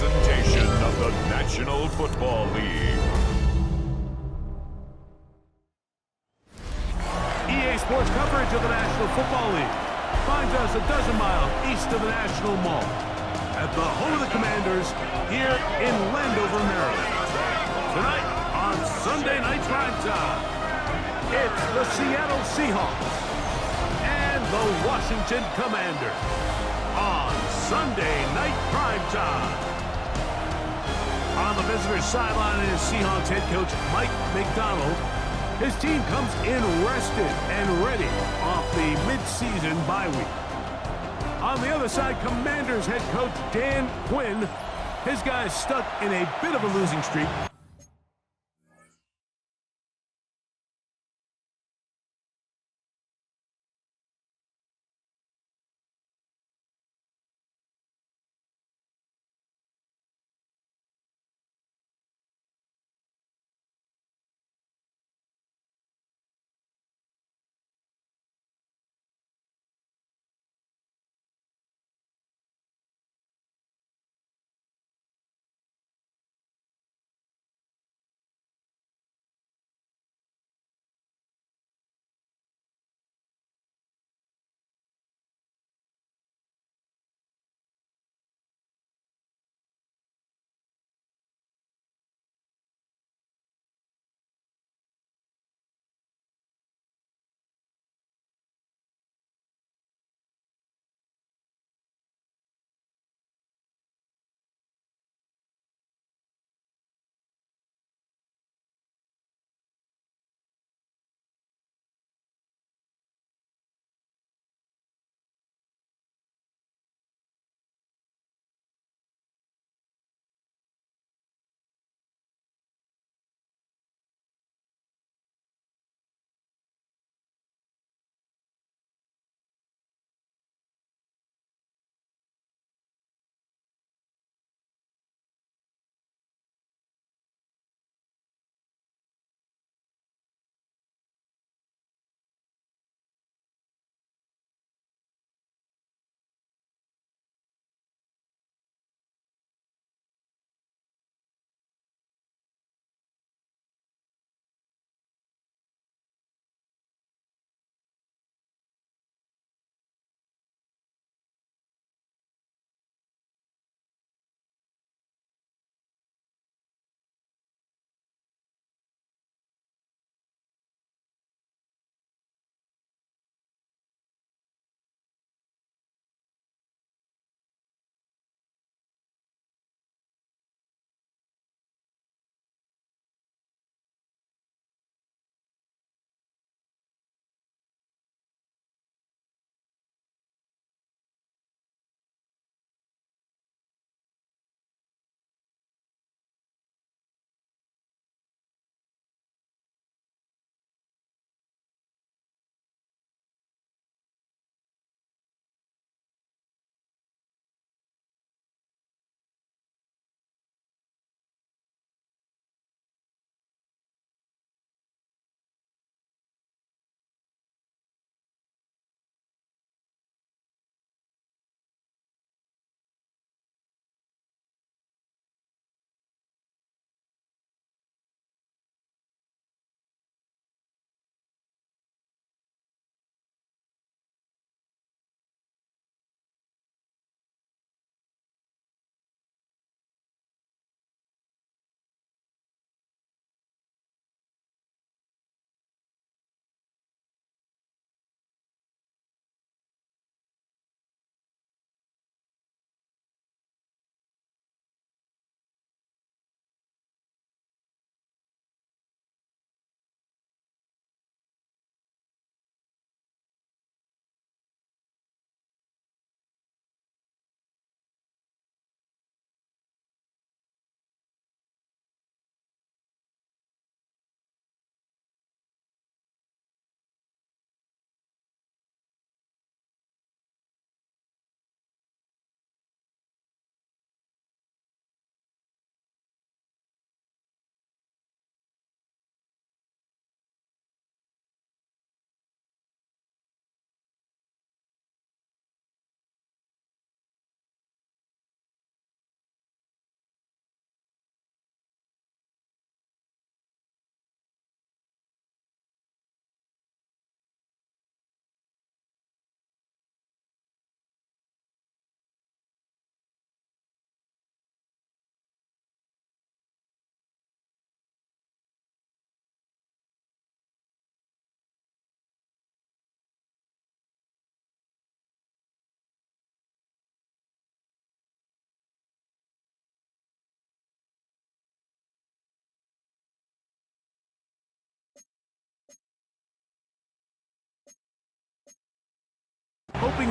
presentation of the National Football League. EA Sports coverage of the National Football League finds us a dozen miles east of the National Mall at the home of the Commanders here in Landover, Maryland. Tonight on Sunday Night Primetime, it's the Seattle Seahawks and the Washington Commanders on Sunday Night Primetime. On the visitor's sideline is Seahawks head coach Mike McDonald. His team comes in rested and ready off the mid-season bye week. On the other side, Commanders head coach Dan Quinn. His guys stuck in a bit of a losing streak.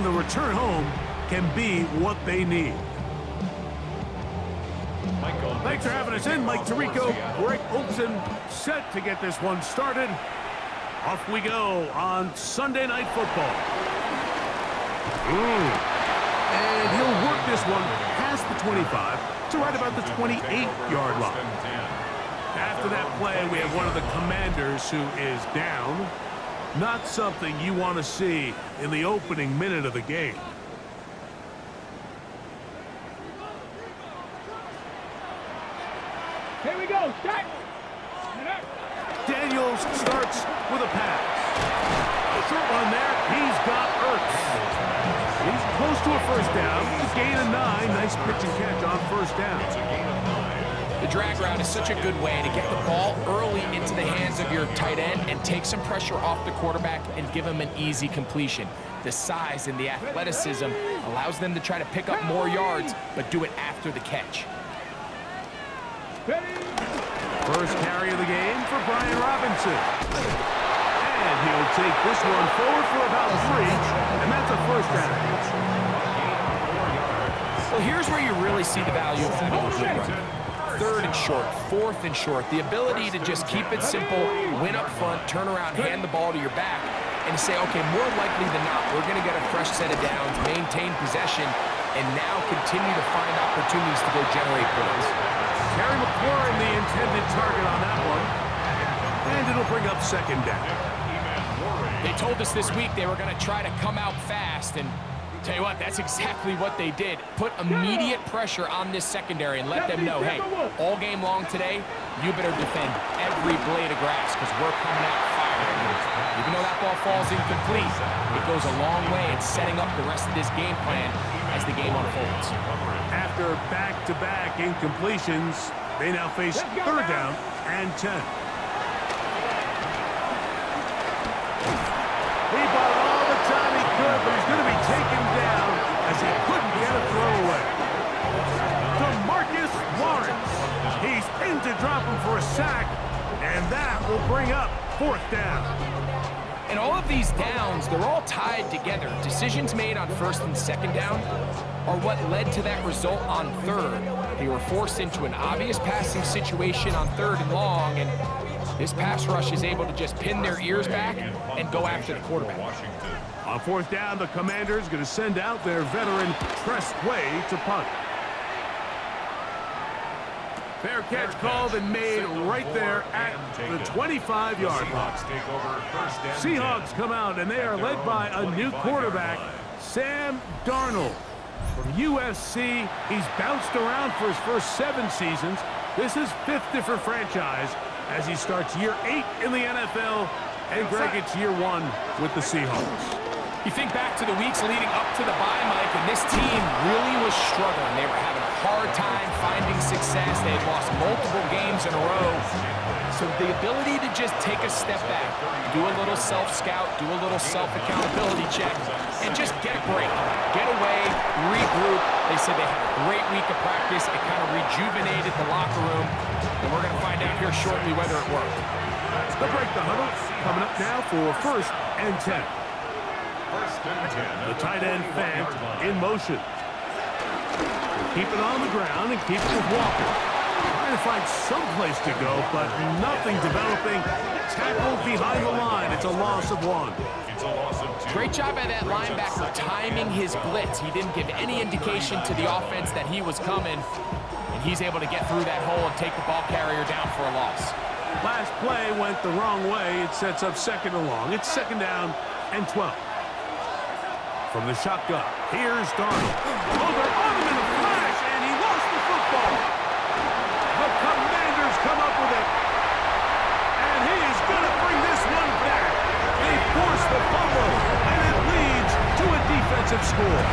the return home can be what they need. Thanks for having us in. Mike Tirico, Greg Olson, set to get this one started. Off we go on Sunday Night Football. And he'll work this one past the 25 to right about the 28-yard line. After that play, we have one of the Commanders who is down. Not something you want to see in the opening minute of the game. Here we go, start! Daniels starts with a pass. Short one there, he's got Ertz. He's close to a first down. A gain of 9. Nice pitch and catch on first down. The drag route is such a good way to get the ball early into the hands of your tight end and take some pressure off the quarterback and give him an easy completion. The size and the athleticism allows them to try to pick up more yards, but do it after the catch. First carry of the game for Brian Robinson. And he'll take this one forward for about 3, and that's a first down. Well, here's where you really see the value of having a good run. 3rd and short, 4th and short, the ability to just keep it simple, win up front, turn around, hand the ball to your back, and say, okay, more likely than not, we're going to get a fresh set of downs, maintain possession, and now continue to find opportunities to go generate points. Terry McLaurin, the intended target on that one, and it'll bring up second down. They told us this week they were going to try to come out fast, and tell you what, that's exactly what they did. Put immediate pressure on this secondary and let them know, hey, all game long today, you better defend every blade of grass because we're coming out firing. Even though that ball falls incomplete, it goes a long way in setting up the rest of this game plan as the game unfolds. After back-to-back incompletions, they now face 3rd down and 10. He bought all the time he could, but he's going to be taken down as he couldn't get a throw away. DeMarcus Lawrence. He's in to drop him for a sack, and that will bring up 4th down. And all of these downs, they're all tied together. Decisions made on 1st and 2nd down are what led to that result on 3rd. They were forced into an obvious passing situation on 3rd and long, and this pass rush is able to just pin their ears back and go after the quarterback. On 4th down, the Commanders going to send out their veteran Tress Way to punt. Fair catch called and made right there at the 25-yard line. Seahawks come out, and they are led by a new quarterback, Sam Darnold. From USC, he's bounced around for his first 7 seasons. This is 5th different franchise as he starts year 8 in the NFL, and Greg, it's year 1 with the Seahawks. You think back to the weeks leading up to the bye, Mike, and this team really was struggling. They were having a hard time finding success. They had lost multiple games in a row. So the ability to just take a step back, do a little self-scout, do a little self-accountability check, and just get a break. Get away, regroup. They said they had a great week of practice. It kind of rejuvenated the locker room. And we're going to find out here shortly whether it worked. The break, the huddle, coming up now for 1st and 10. The tight end Fant in motion. Keep it on the ground and keep it with Walker. Trying to find some place to go, but nothing developing. Tackled behind the line. It's a loss of 1. Great job by that linebacker timing his blitz. He didn't give any indication to the offense that he was coming, and he's able to get through that hole and take the ball carrier down for a loss. Last play went the wrong way. It sets up 2nd and long. It's 2nd down and 12. From the shotgun, here's Darnold. Oh, they're on him in a flash, and he lost the football. The Commanders come up with it, and he is going to bring this one back. They force the fumble, and it leads to a defensive score.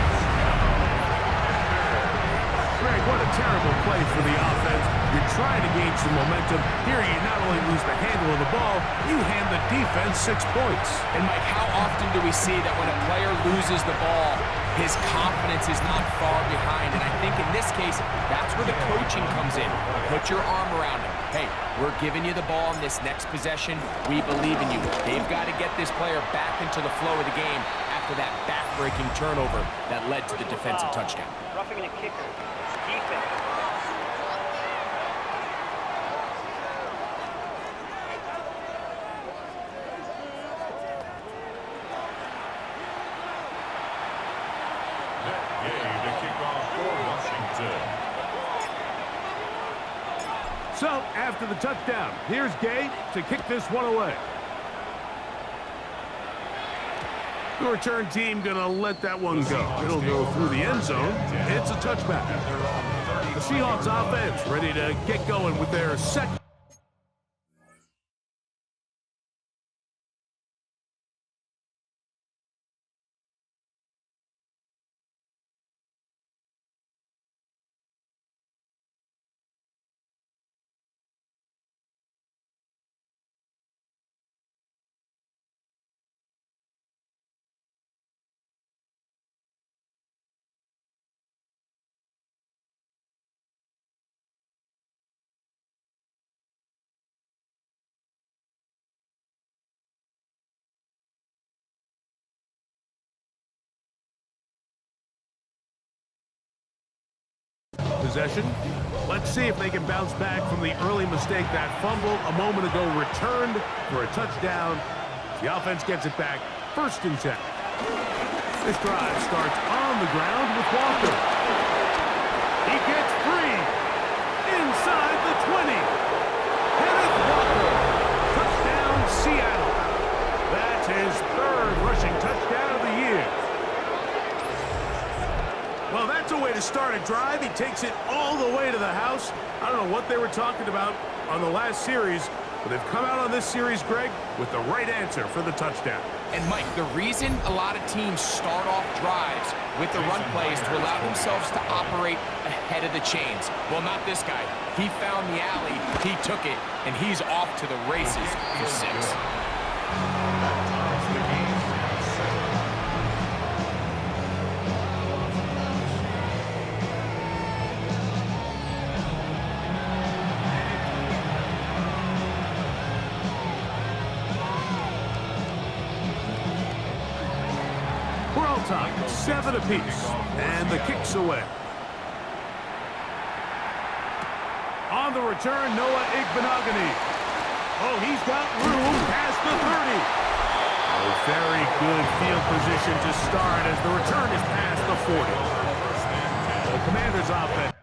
Greg, what a terrible play for the offense. You're trying to gain some momentum. Here you not only lose the handle of the ball, you hand the defense 6 points. And Mike, how often do we see that when a player loses the ball, his confidence is not far behind? And I think in this case, that's where the coaching comes in. Put your arm around him. hey, we're giving you the ball in this next possession. We believe in you. They've got to get this player back into the flow of the game after that back-breaking turnover that led to the defensive touchdown. Roughing in a kicker. Defense. So, after the touchdown, here's Gay to kick this one away. The return team going to let that one go. It'll go through the end zone. It's a touchback. The Seahawks offense ready to get going with their second. Possession. Let's see if they can bounce back from the early mistake. That fumble a moment ago returned for a touchdown. The offense gets it back. 1st and 10. This drive starts on the ground with Walker. He gets free. Inside the 20. Kenneth Walker. Touchdown, Seattle. That's his 3rd rushing touchdown of the year. Well, that's a way to start a drive. He takes it all the way to the house. I don't know what they were talking about on the last series, but they've come out on this series, Greg, with the right answer for the touchdown. And, Mike, the reason a lot of teams start off drives with the run plays to allow themselves to operate ahead of the chains. Well, not this guy. He found the alley, he took it, and he's off to the races for 6. We're all tied, 7 apiece, and the kick's away. On the return, Noah Igbenogany. Oh, he's got room past the 30. Oh, very good field position to start as the return is past the 40. The Commanders' offense.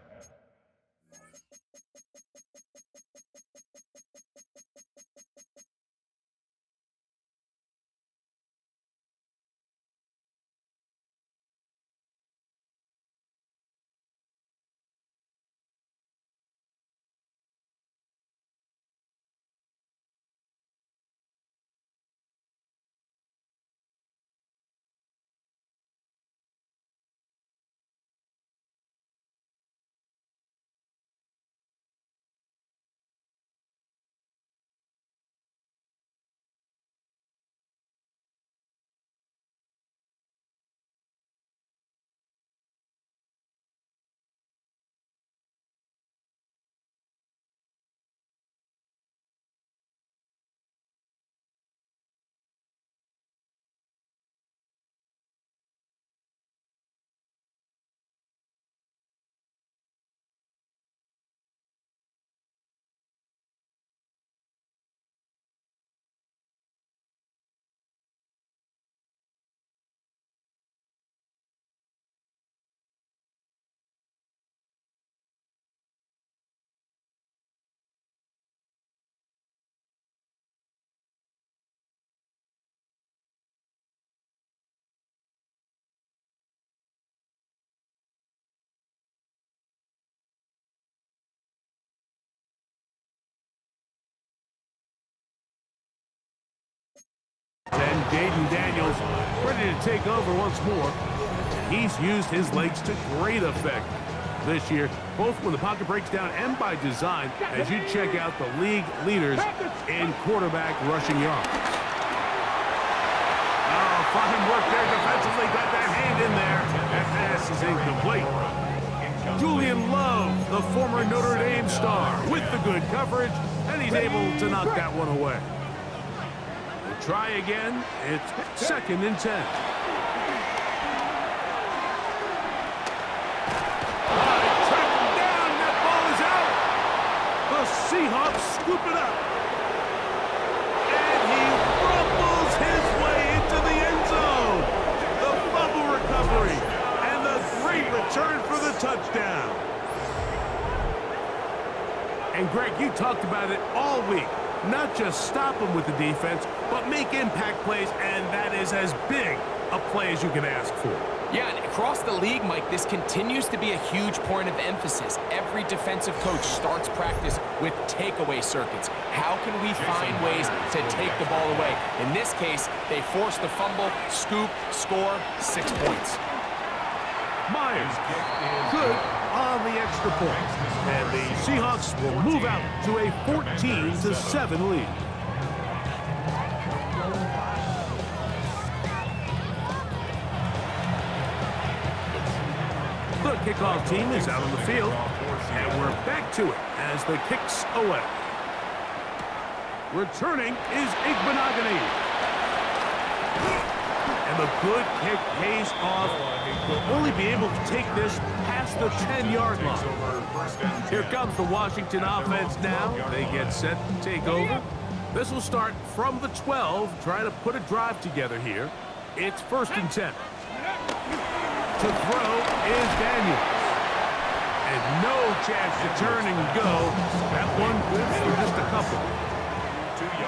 And Jaden Daniels ready to take over once more. He's used his legs to great effect this year, both when the pocket breaks down and by design, as you check out the league leaders in quarterback rushing yards. Oh, fine work there defensively. Got that hand in there. That pass is incomplete. Julian Love, the former Notre Dame star, with the good coverage, and he's able to knock that one away. We'll try again. It's 2nd and 10. Track him down. That ball is out. The Seahawks scoop it up. And he rumbles his way into the end zone. The fumble recovery. And the great return for the touchdown. And Greg, you talked about it all week. Not just stop them with the defense, but make impact plays, and that is as big a play as you can ask for. Yeah, and across the league, Mike, this continues to be a huge point of emphasis. Every defensive coach starts practice with takeaway circuits. How can we find ways to take the ball away? In this case, they force the fumble, scoop, score, 6 points. Myers, good on the extra point. And the Seahawks will move out to a 14-7 lead. The kickoff team is out on the field, and we're back to it as the kick's away. Returning is Igbenogany. And the good kick pays off. Will only be able to take this past the 10-yard line. Here comes the Washington offense now. They get set to take over. This will start from the 12, trying to put a drive together here. It's 1st and 10. To throw is Daniels. And no chance to turn and go. That one good for just a couple.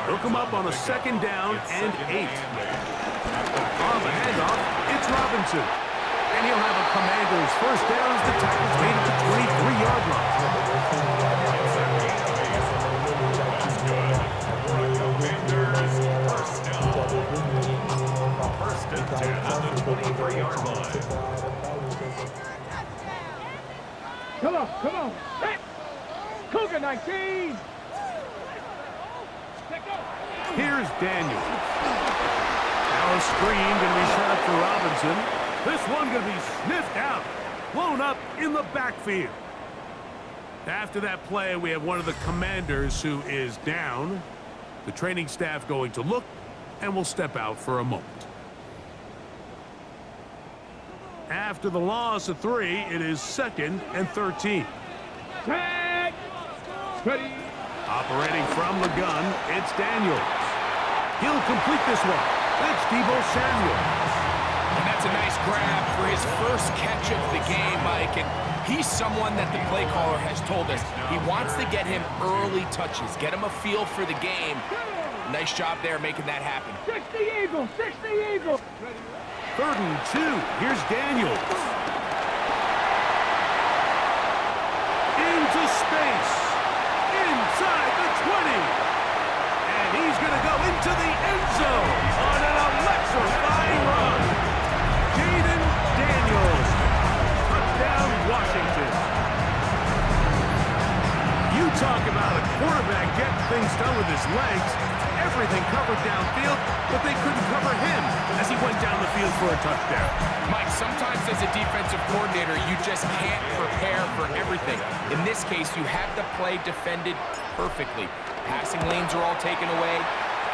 Hook him up on a 2nd down and 8. On the handoff, it's Robinson. And he'll have a Commanders 1st down as the Titans made it to 23-yard line. First and 10 on the 23-yard line. Come on. Hey. Cougar 19. Here's Daniels. Now a screen going to be set up for Robinson. This one going to be sniffed out, blown up in the backfield. After that play, we have one of the Commanders who is down. The training staff going to look and will step out for a moment. After the loss of 3, it is 2nd and 13. Tag. Ready. Operating from the gun, it's Daniels. He'll complete this one. That's Deebo Samuel. And that's a nice grab for his first catch of the game, Mike. And he's someone that the play caller has told us he wants to get him early touches, get him a feel for the game. Nice job there making that happen. 60 Eagles. 60 Eagles. 3rd and 2. Here's Daniels. Into space. Inside the 20. And he's going to go into the end zone on an electrifying run. Jaden Daniels. Touchdown, Washington. You talk about a quarterback getting things done with his legs. Everything covered downfield, but they couldn't cover him as he went down the field for a touchdown. Mike, sometimes as a defensive coordinator, you just can't prepare for everything. In this case, you have the play defended perfectly. Passing lanes are all taken away.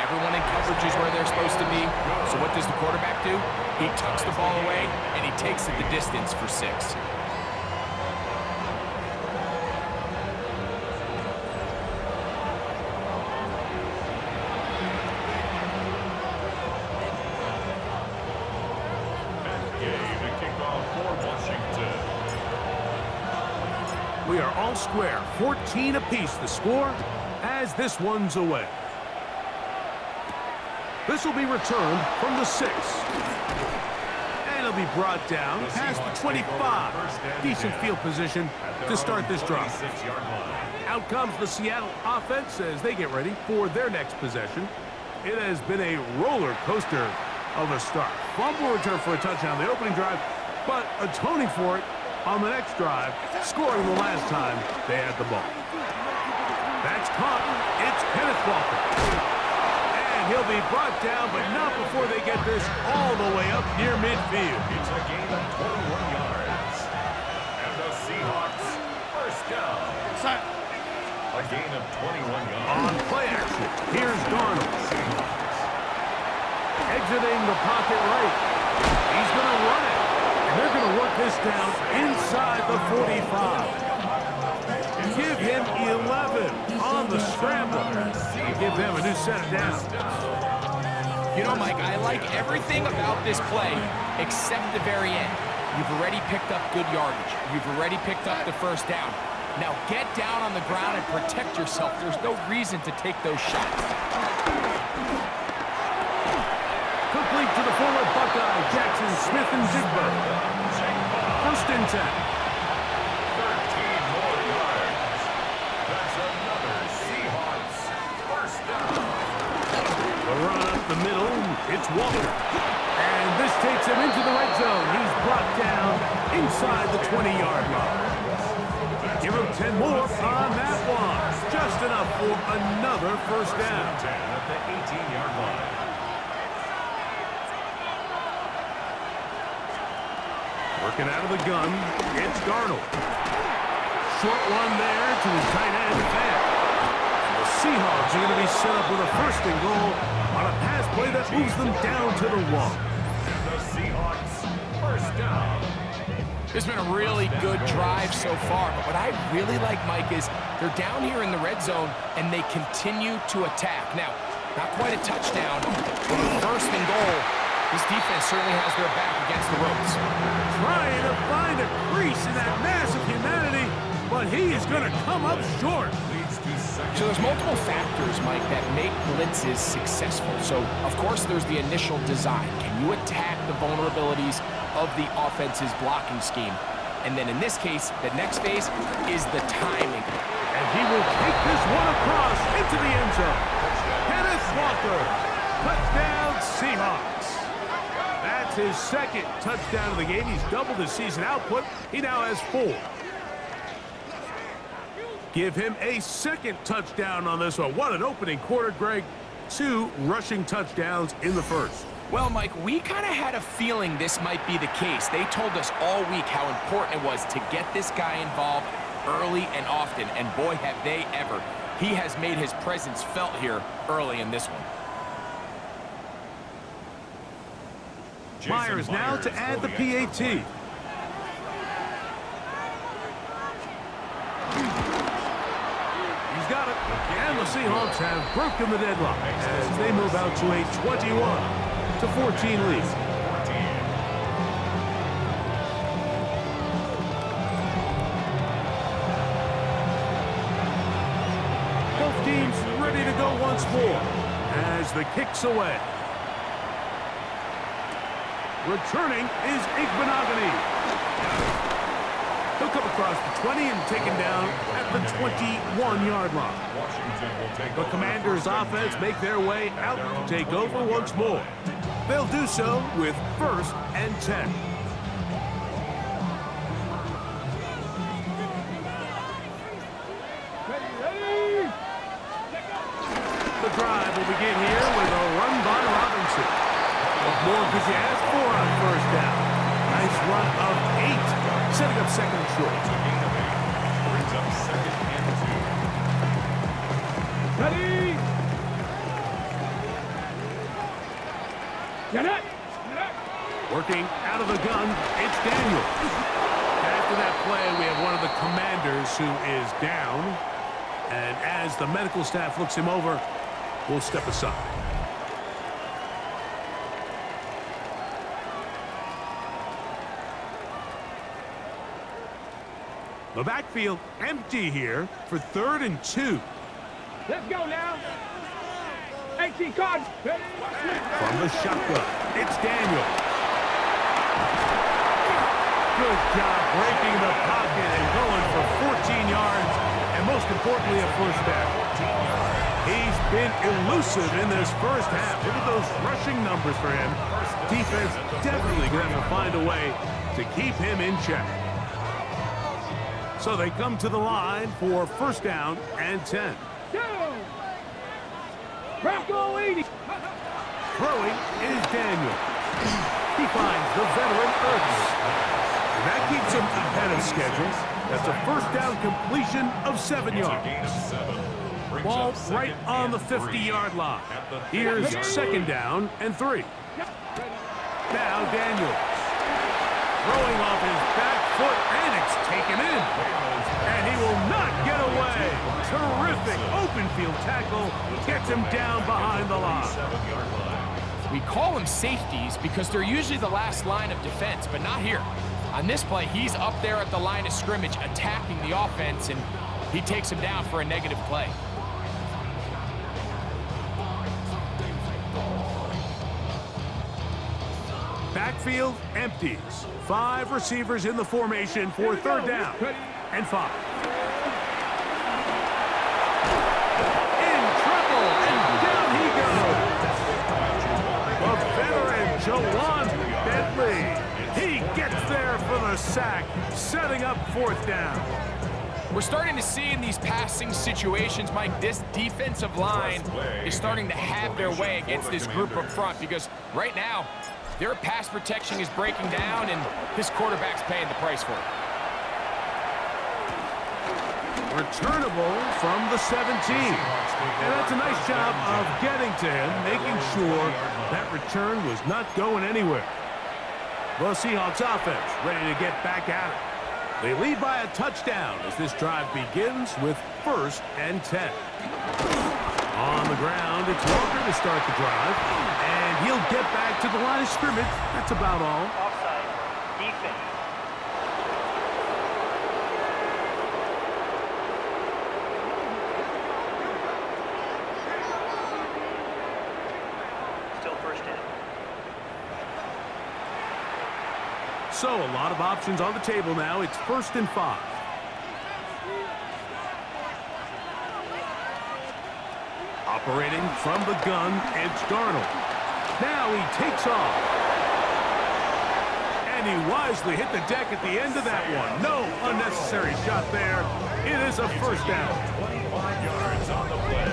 Everyone in coverage is where they're supposed to be. So what does the quarterback do? He tucks the ball away, and he takes it the distance for 6. We are all square, 14 apiece the score as this one's away. This will be returned from the 6. And it'll be brought down past the 25. Decent field position to start this drive. Out comes the Seattle offense as they get ready for their next possession. It has been a roller coaster of a start. Fumble return for a touchdown the opening drive, but atoning for it on the next drive, scoring the last time they had the ball. That's caught. It's Kenneth Walker. And he'll be brought down, but not before they get this all the way up near midfield. It's a gain of 21 yards. And the Seahawks A gain of 21 yards. On play action, here's Darnold. Exiting the pocket right. He's going to run it. And they're going to work this down inside the 45. Give him 11 on the scramble. And give them a new set of downs. You know, Mike, I like everything about this play except the very end. You've already picked up good yardage. You've already picked up the first down. Now get down on the ground and protect yourself. There's no reason to take those shots. Complete to the former Buckeye, Jackson Smith and Jigba. First and 10. 13 more yards. That's another Seahawks first down. The run up the middle, it's Walker. And this takes him into the red zone. He's brought down inside the 20-yard line. Give him 10 more on that one. Just enough for another first down. 10 at the 18-yard line. Working out of the gun, it's Darnold. Short one there to his tight end, Fan. The Seahawks are going to be set up with a first and goal on a pass play that moves them down to the wall. And the Seahawks first down. It's been a really good drive so far, but what I really like, Mike, is they're down here in the red zone, and they continue to attack. Now, not quite a touchdown, but a first and goal. This defense certainly has their back against the ropes. Trying to find a crease in that mass of humanity, but he is going to come up short. So there's multiple factors, Mike, that make blitzes successful. So, of course, there's the initial design. Can you attack the vulnerabilities of the offense's blocking scheme? And then in this case, the next phase is the timing. And he will take this one across into the end zone. Kenneth Walker, touchdown Seahawks. That's his second touchdown of the game. He's doubled his season output. He now has 4. Give him a second touchdown on this one. What an opening quarter, Greg. 2 rushing touchdowns in the first. Well, Mike, we kind of had a feeling this might be the case. They told us all week how important it was to get this guy involved early and often, and boy, have they ever. He has made his presence felt here early in this one. Myers now to add the PAT. He's got it. And the Seahawks have broken the deadlock as they move out to a 21-14 lead. Both teams ready to go once more as the kick's away. Returning is Igbenogany. He'll come across the 20 and taken down at the 21-yard line. The Commanders' offense make their way out to take over once more. They'll do so with 1st and 10. Ready. The drive will begin here with a run by Robinson. What more could you ask for on first down? Nice run of 8, setting up second and short. Brings up second and 2. Ready. Get it. Working out of the gun, it's Daniel. After that play, we have one of the Commanders who is down. And as the medical staff looks him over, we'll step aside. The backfield empty here for 3rd and 2. Let's go now. 18 cards. From the shotgun, it's Daniel. Good job breaking the pocket and going for 14 yards, and most importantly, a first down. He's been elusive in this first half. Look at those rushing numbers for him. Defense definitely going to have to find a way to keep him in check. So they come to the line for first down and 10. Bronco 80. Throwing is Daniel. He finds the veteran Ertz. That keeps him ahead of schedule. That's a first down completion of 7 yards. Ball right on the 50-yard line. Here's second down and 3. Now Daniels. Throwing off his back foot, and it's taken in. And he will not get away. Terrific open field tackle. Gets him down behind the line. We call them safeties because they're usually the last line of defense, but not here. On this play, he's up there at the line of scrimmage attacking the offense, and he takes him down for a negative play. Backfield empties. 5 receivers in the formation for third down and 5. In trouble, and down he goes. The veteran, Jawan Bentley. He gets there for the sack, setting up fourth down. We're starting to see in these passing situations, Mike, this defensive line is starting to have their way against this group up front because right now, their pass protection is breaking down, and this quarterback's paying the price for it. Returnable from the 17. And that's a nice job of getting to him, making sure that return was not going anywhere. The Seahawks offense ready to get back at it. They lead by a touchdown as this drive begins with 1st and 10. On the ground, it's Walker to start the drive, and he'll get back to the line of scrimmage. That's about all. Offside. Defense. Still first down. So a lot of options on the table now. It's 1st and 5. Operating from the gun, it's Darnold. Now he takes off. And he wisely hit the deck at the end of that one. No unnecessary shot there. It is a first down. 25 yards on the play.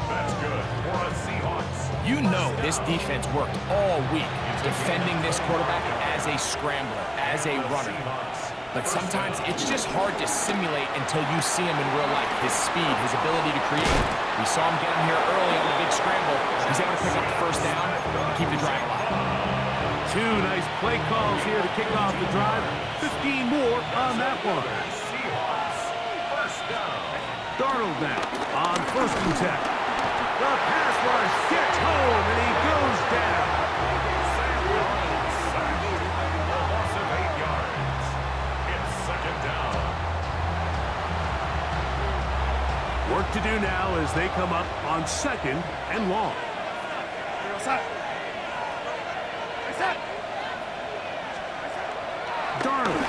That's good for a Seahawks. You know this defense worked all week defending this quarterback as a scrambler, as a runner. But sometimes it's just hard to simulate until you see him in real life. His speed, his ability to create. We saw him get him here early on the big scramble. He's able to pick up the first down and keep the drive alive. 2 nice play calls here to kick off the drive. 15 more on that one. Darnold now on 1st and 10. The pass rush gets home, and he goes down. Work to do now as they come up on 2nd and long. Darnold.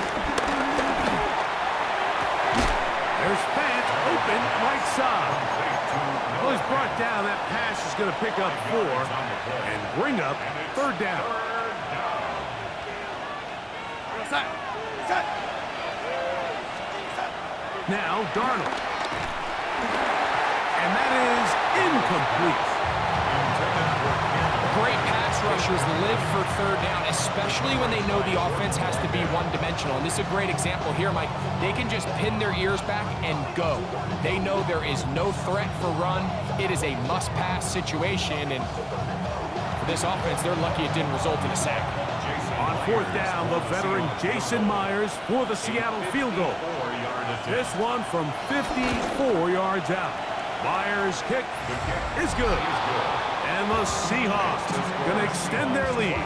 There's Fant open right side. Well, he's brought down. That pass is going to pick up 4 and bring up third down. Now Darnold. And that is incomplete. Great pass rushers live for third down, especially when they know the offense has to be one-dimensional. And this is a great example here, Mike. They can just pin their ears back and go. They know there is no threat for run. It is a must-pass situation, and for this offense, they're lucky it didn't result in a sack. On 4th down, the veteran Jason Myers for the Seattle field goal. This one from 54 yards out. Myers' kick is good. And the Seahawks going to extend their lead.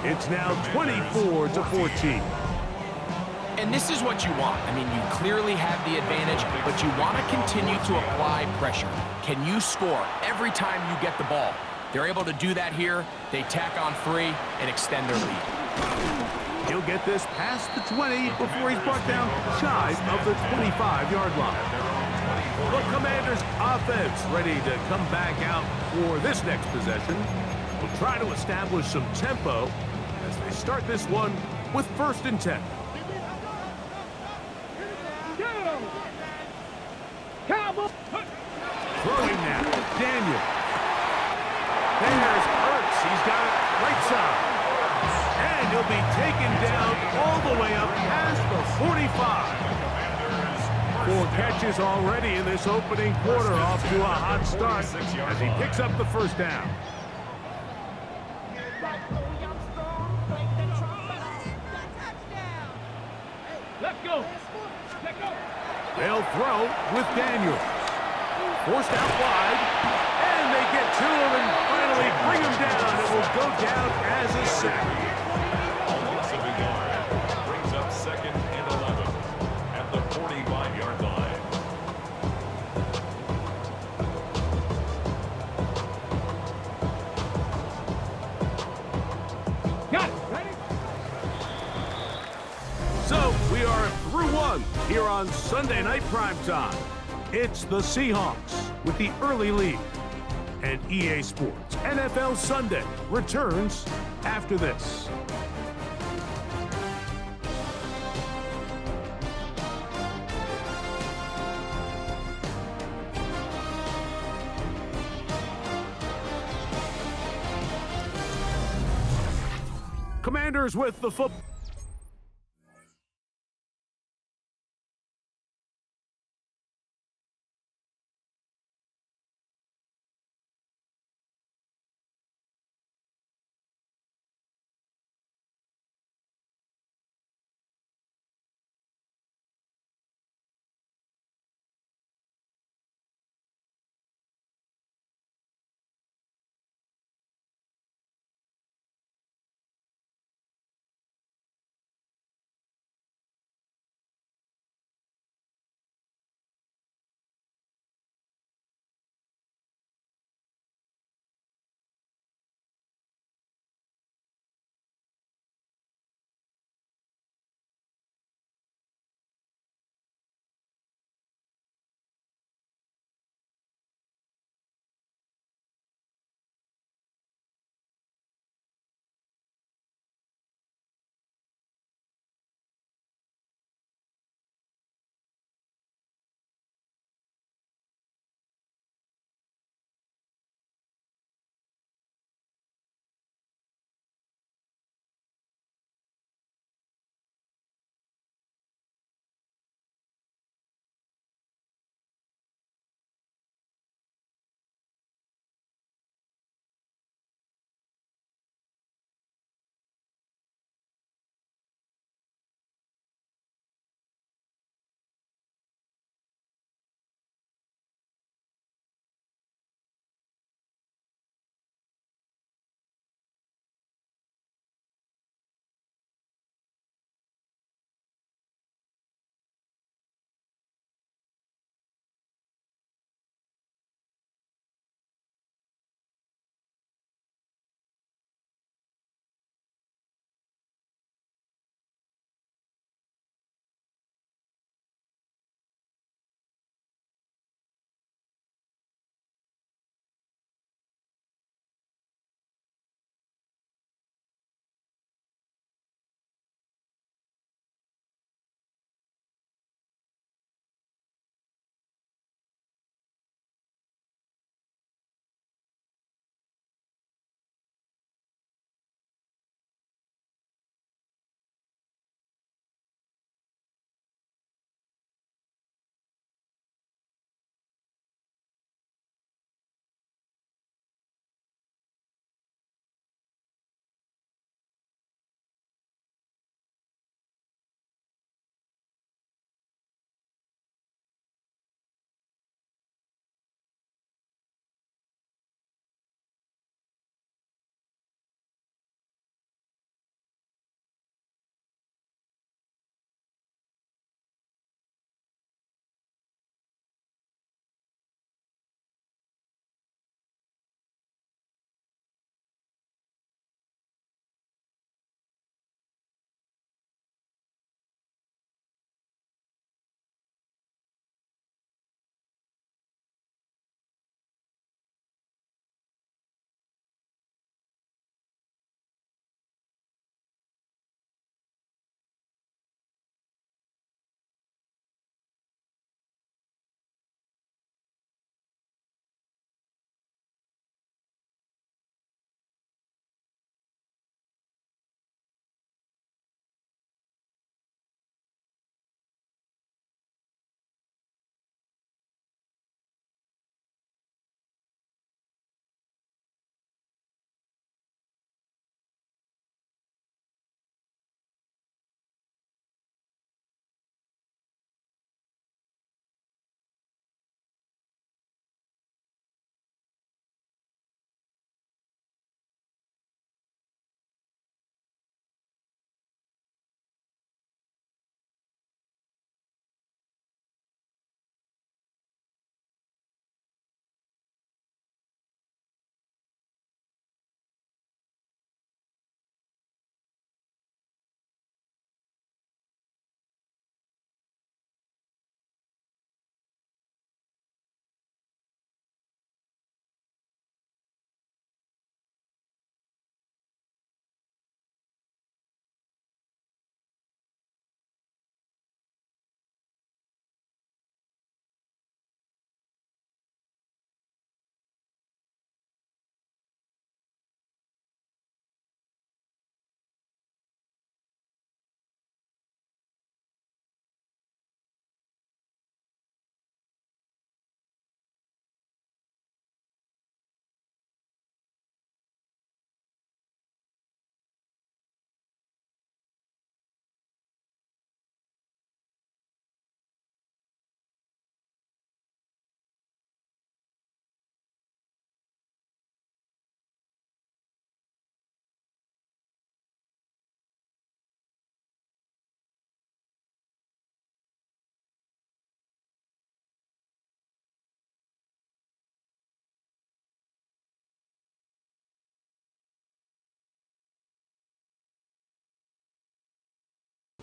It's now 24-14. And this is what you want. I mean, you clearly have the advantage, but you want to continue to apply pressure. Can you score every time you get the ball? They're able to do that here. They tack on 3 and extend their lead. He'll get this past the 20 before he's brought down shy of the 25-yard line. The Commanders' offense ready to come back out for this next possession. Will try to establish some tempo as they start this one with 1st and 10. Throwing now, Daniel. There's Ertz. He's got it right side. And he'll be taken down all the way up past the 45. 4 catches already in this opening quarter, off to a hot start as he picks up the first down. Let's go. Let's go. They'll throw with Daniels. Forced out wide, and they get to him and finally bring him down. It will go down as a sack. Loss of a yard. Brings up 2nd and 11 at the 45-yard line. Got it. Ready? So we are through one here on Sunday Night Primetime. It's the Seahawks with the early lead. And EA Sports NFL Sunday returns after this. Commanders with the football.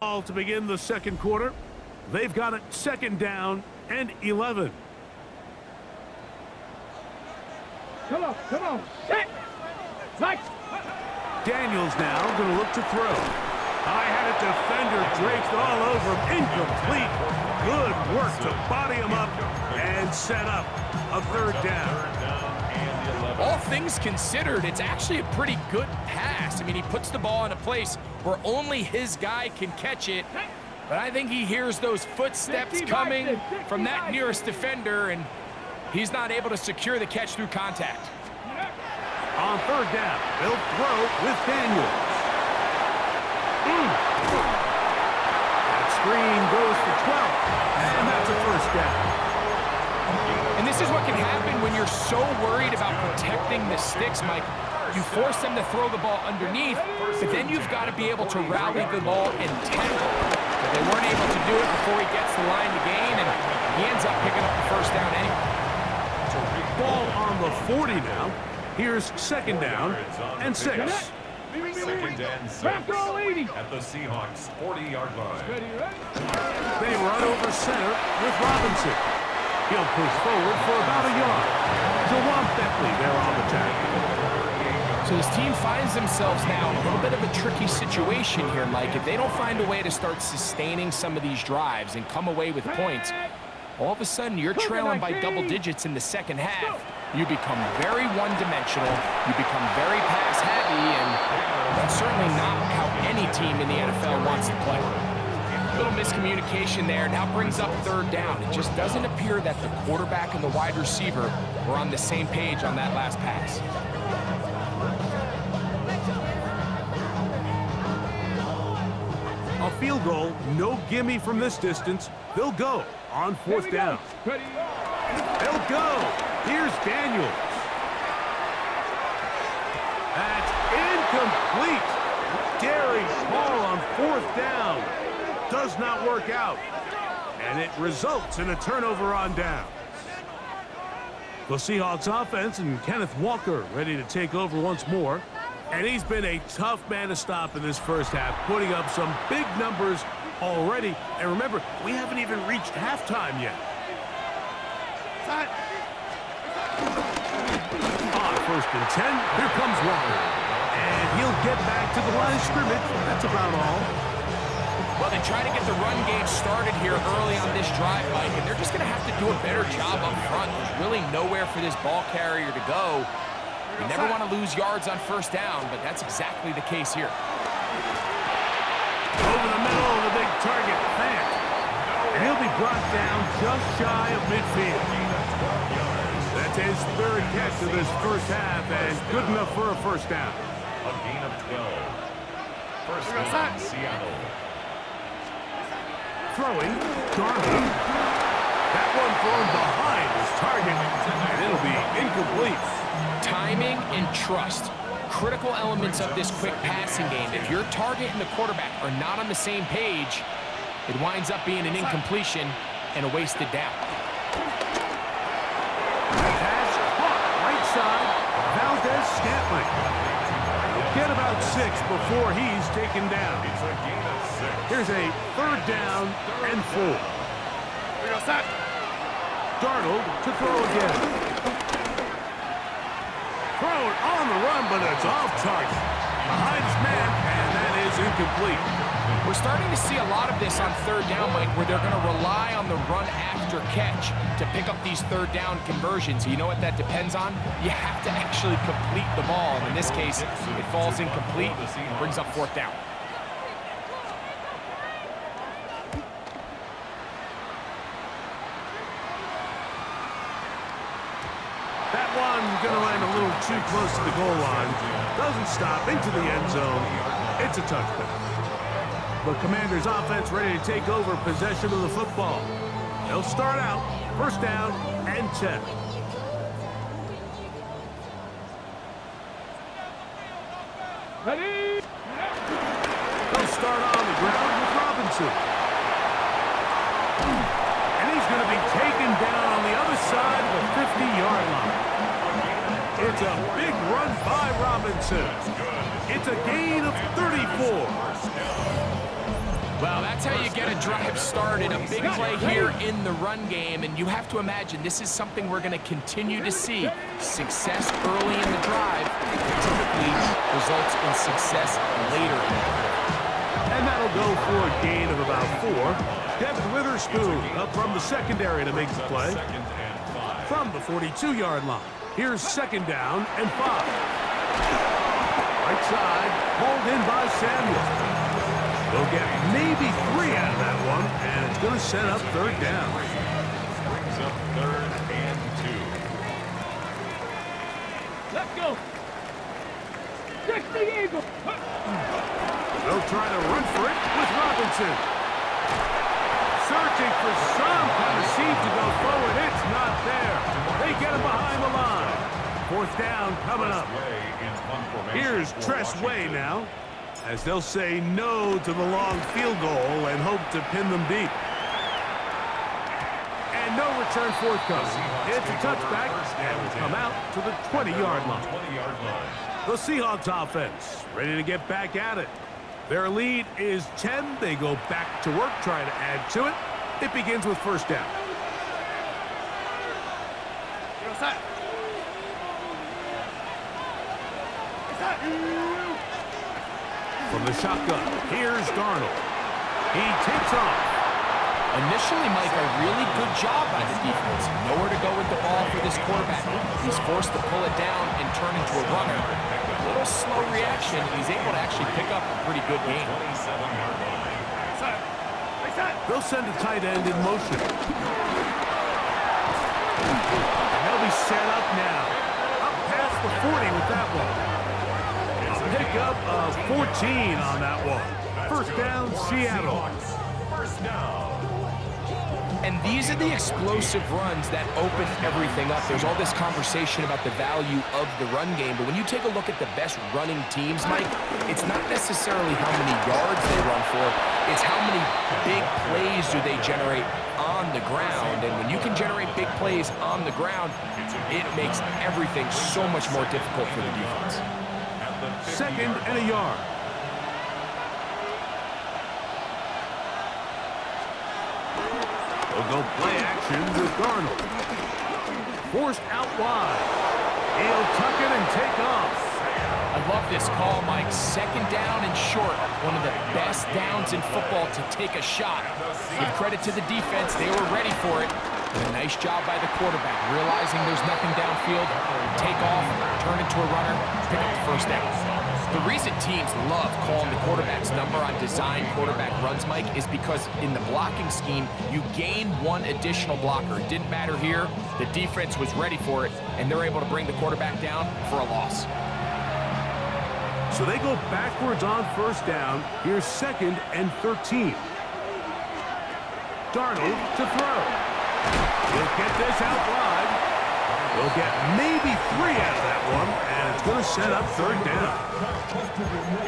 Ball to begin the second quarter. They've got it second down and 11. Come on. Set. Right. Daniels now going to look to throw. I had a defender draped all over him. Incomplete. Good work to body him up and set up a third down. All things considered, it's actually a pretty good pass. I mean, he puts the ball in a place where only his guy can catch it. But I think he hears those footsteps coming from that nearest defender, and he's not able to secure the catch through contact. On third down, they'll throw with Daniels. That screen goes for 12, and that's a first down. And this is what can happen when you're so worried about protecting the sticks, Mike. You force them to throw the ball underneath, but then you've got to be able to rally the ball and tackle. But they weren't able to do it before he gets the line to gain, and he ends up picking up the first down anyway. Ball on the 40 now. Here's second down and 6. Second and 6 Back row 80. at the Seahawks 40-yard line. Ready. They run over center with Robinson. He'll push forward for about a yard. Jawan Bentley there on the tackle. So this team finds themselves now in a little bit of a tricky situation here, Mike. If they don't find a way to start sustaining some of these drives and come away with points, all of a sudden you're trailing by double digits in the second half. You become very one-dimensional, you become very pass-heavy, and that's certainly not how any team in the NFL wants to play. A little miscommunication there. Now brings up third down. It just doesn't appear that the quarterback and the wide receiver were on the same page on that last pass. A field goal, no gimme from this distance. They'll go on fourth down. Ready. They'll go. Here's Daniels. That's incomplete. Darius Hall on fourth down. Does not work out. And it results in a turnover on down. The Seahawks offense and Kenneth Walker ready to take over once more. And he's been a tough man to stop in this first half, putting up some big numbers already. And remember, we haven't even reached halftime yet. On first and 10, here comes Walker. And he'll get back to the line of scrimmage. That's about all. Well, they try to get the run game started here early on this drive, Mike, and they're just going to have to do a better job up front. There's really nowhere for this ball carrier to go. You never want to lose yards on first down, but that's exactly the case here. Over the middle of the big target, Fant. And he'll be brought down just shy of midfield. That's his third catch of this first half, and good enough for a first down. A gain of 12. First down, Seattle. Throwing, Darby. That one thrown behind his target, and it'll be incomplete. Timing and trust, critical elements of this quick passing game. If your target and the quarterback are not on the same page, it winds up being an incompletion and a wasted down. Pass caught right side, Valdez-Scantling. Get about 6 before he's taken down. It's a gain of 6. Here's a third down and 4. Darnold to throw again. Thrown on the run, but it's off target. Behind his man, and that is incomplete. We're starting to see a lot of this on third down, Mike, where they're going to rely on the run after catch to pick up these third down conversions. You know what that depends on? You have to actually complete the ball. And in this case, it falls incomplete and brings up fourth down. That one going to land a little too close to the goal line. Doesn't stop into the end zone. It's a touchdown. The Commanders' offense ready to take over possession of the football. They'll start out first down and 10. Ready. They'll start on the ground with Robinson. And he's going to be taken down on the other side of the 50-yard line. It's a big run by Robinson. It's a gain of 34. Well, that's how you get a drive started. A big play here in the run game, and you have to imagine this is something we're going to continue to see. Success early in the drive typically results in success later in the drive. And that'll go for a gain of about 4. Devin Witherspoon up from the secondary to make the play. From the 42-yard line, here's 2nd down and 5. Right side, hauled in by Samuel. They'll get maybe 3 out of that one, and it's going to set up 3rd down. Brings up 3rd and 2. Let's go. Check the eagle. They'll try to run for it with Robinson. Searching for some kind of seed to go forward. It's not there. They get him behind the line. 4th down coming up. Here's Tress Way now, as they'll say no to the long field goal and hope to pin them deep. And no return forthcoming. It's a touchback and will come out to the 20-yard line. The Seahawks offense ready to get back at it. Their lead is 10. They go back to work, trying to add to it. It begins with 1st down. From the shotgun, here's Darnold. He takes off. Initially, Mike, a really good job by the defense. Nowhere to go with the ball for this quarterback. He's forced to pull it down and turn into a runner. A little slow reaction. He's able to actually pick up a pretty good game. They'll send a tight end in motion. And they'll be set up now. Up past the 40 with that one. A pickup of 14 on that one. 1st down, Seattle. And these are the explosive runs that open everything up. There's all this conversation about the value of the run game, but when you take a look at the best running teams, Mike, it's not necessarily how many yards they run for, it's how many big plays do they generate on the ground. And when you can generate big plays on the ground, it makes everything so much more difficult for the defense. 2nd and a yard. They'll go play action with Darnold. Forced out wide. He'll tuck it and take off. I love this call, Mike. 2nd down and short. One of the best downs in football to take a shot. Give credit to the defense. They were ready for it. And a nice job by the quarterback, realizing there's nothing downfield. Take off, turn into a runner, pick up the 1st down. The reason teams love calling the quarterback's number on design quarterback runs, Mike, is because in the blocking scheme, you gain 1 additional blocker. It didn't matter here. The defense was ready for it, and they're able to bring the quarterback down for a loss. So they go backwards on 1st down. Here's 2nd and 13. Darnold to throw. He'll get this out wide. They'll get maybe 3 out of that one, and it's going to set up 3rd down.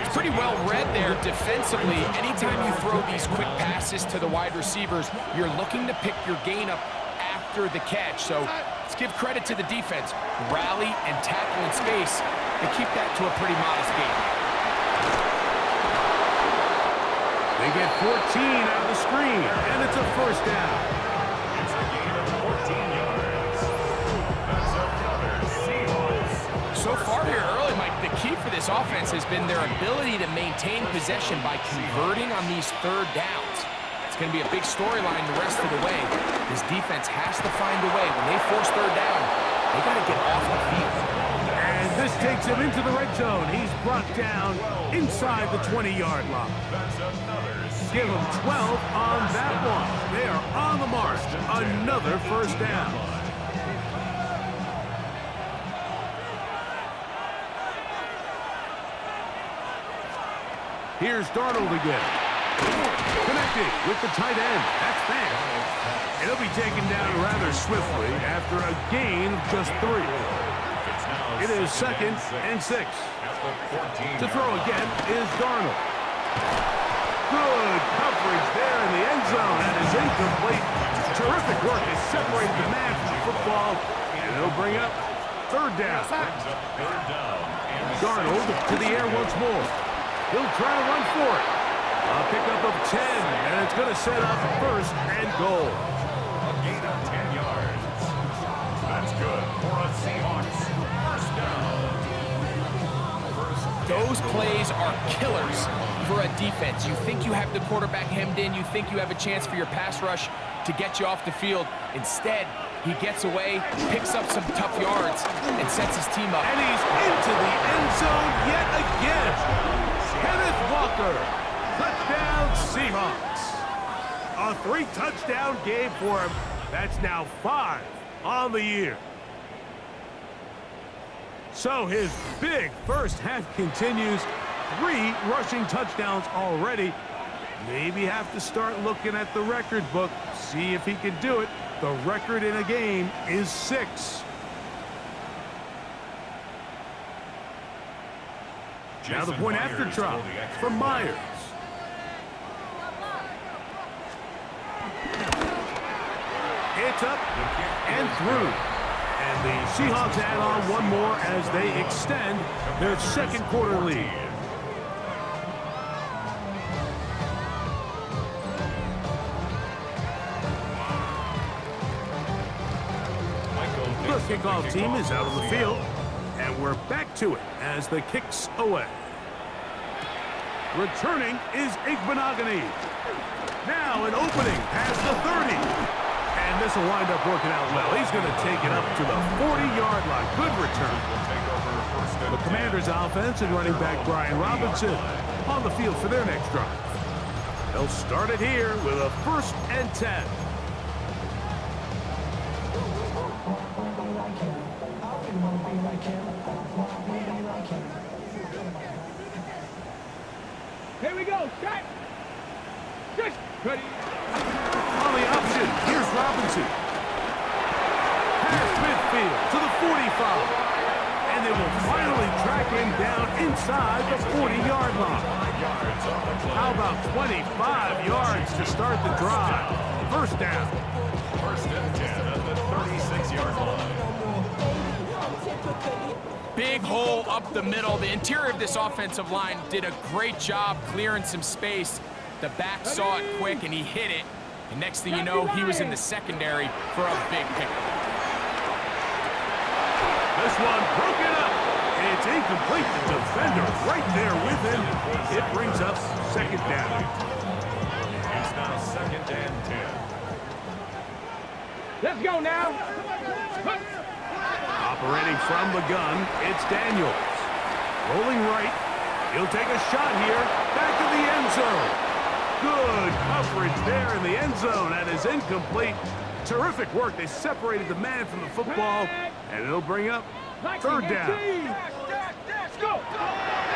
It's pretty well read there defensively. Anytime you throw these quick passes to the wide receivers, you're looking to pick your gain up after the catch. So let's give credit to the defense. Rally and tackle in space and keep that to a pretty modest gain. They get 14 out of the screen, and it's a 1st down. It's a gain of 14 yards. That's another Seahawks. So far here early, Mike, the key for this offense has been their ability to maintain possession by converting on these 3rd downs. It's going to be a big storyline the rest of the way. This defense has to find a way. When they force 3rd down, they got to get off the field. And this takes him into the red zone. He's brought down inside the 20-yard line. Give him 12 on that one. They are on the march. Another 1st down. Here's Darnold again. Connecting with the tight end. That's fast. And he'll be taken down rather swiftly after a gain of just 3. It is 2nd and 6. To throw again is Darnold. Good coverage there in the end zone. That is incomplete. Terrific work to separate the man from the football. And it'll bring up 3rd down. Darnold to the air once more. He'll try to run for it. A pickup of 10, and it's going to set up first and goal. A gain of 10 yards. That's good for a Seahawks first down. Those plays are killers for a defense. You think you have the quarterback hemmed in. You think you have a chance for your pass rush to get you off the field. Instead, he gets away, picks up some tough yards, and sets his team up. And he's into the end zone yet again. Kenneth Walker, touchdown Seahawks. A 3-touchdown game for him. That's now 5 on the year. So his big first half continues. 3 rushing touchdowns already. Maybe have to start looking at the record book, see if he can do it. The record in a game is 6. Now the point after drop from Myers. It's up and through. And the Seahawks add on one more as they extend their second quarter lead. The kickoff team is out on the field, and we're back to it as the kick's away. Returning is Igbenogany. Now an opening past the 30. And this will wind up working out well. He's going to take it up to the 40-yard line. Good return. The Commanders' offense and running back Brian Robinson on the field for their next drive. They'll start it here with a 1st and 10. Here we go. Shot. Just ready. On the option, here's Robinson. Past midfield to the 45. And they will finally track him down inside the 40-yard line. How about 25 yards to start the drive? First down. 1st and 10 at the 36-yard line. Big hole up the middle. The interior of this offensive line did a great job clearing some space. The back saw it quick, and he hit it. And next thing you know, he was in the secondary for a big pickup. This one broken up. It's incomplete. The defender right there with him. It brings up second down. It's now 2nd and 10. Let's go now. Operating from the gun, it's Daniels. Rolling right. He'll take a shot here. Back to the end zone. Good coverage there in the end zone. That is incomplete. Terrific work. They separated the man from the football, and it'll bring up 3rd down. Let's go.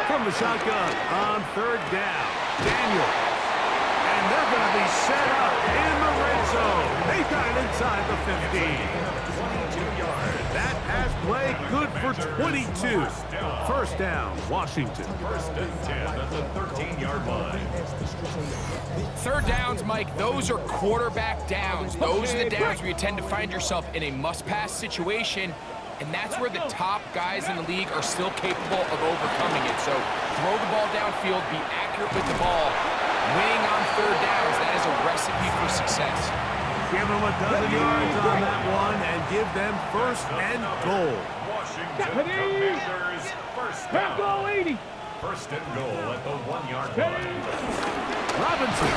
From the shotgun on 3rd down, Daniels. And they're going to be set up in the red zone. They've got it inside the 15. 22 yards. That pass play good for 22. First down, Washington. 1st and 10 at the 13-yard line. 3rd downs, Mike, those are quarterback downs. Those are the downs where you tend to find yourself in a must-pass situation, and that's where the top guys in the league are still capable of overcoming it. So throw the ball downfield, be accurate with the ball. Winning on 3rd downs, that is a recipe for success. Give them a dozen yards on that one and give them 1st and goal. Washington Commanders first Let's down. go 80. 1st and goal at the 1-yard line. Robinson.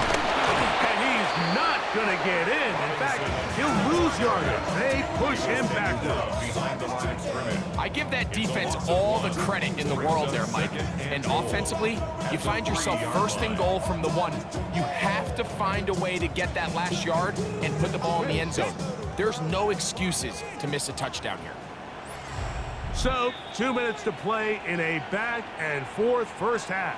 And he's not going to get in. In fact, he'll lose yardage. They push him backwards. Behind the line of scrimmage. I give that defense all the credit in the world there, Mike. And offensively, you find yourself 1st and goal from the 1. You have to find a way to get that last yard and put the ball in the end zone. There's no excuses to miss a touchdown here. So, 2 minutes to play in a back-and-forth first half.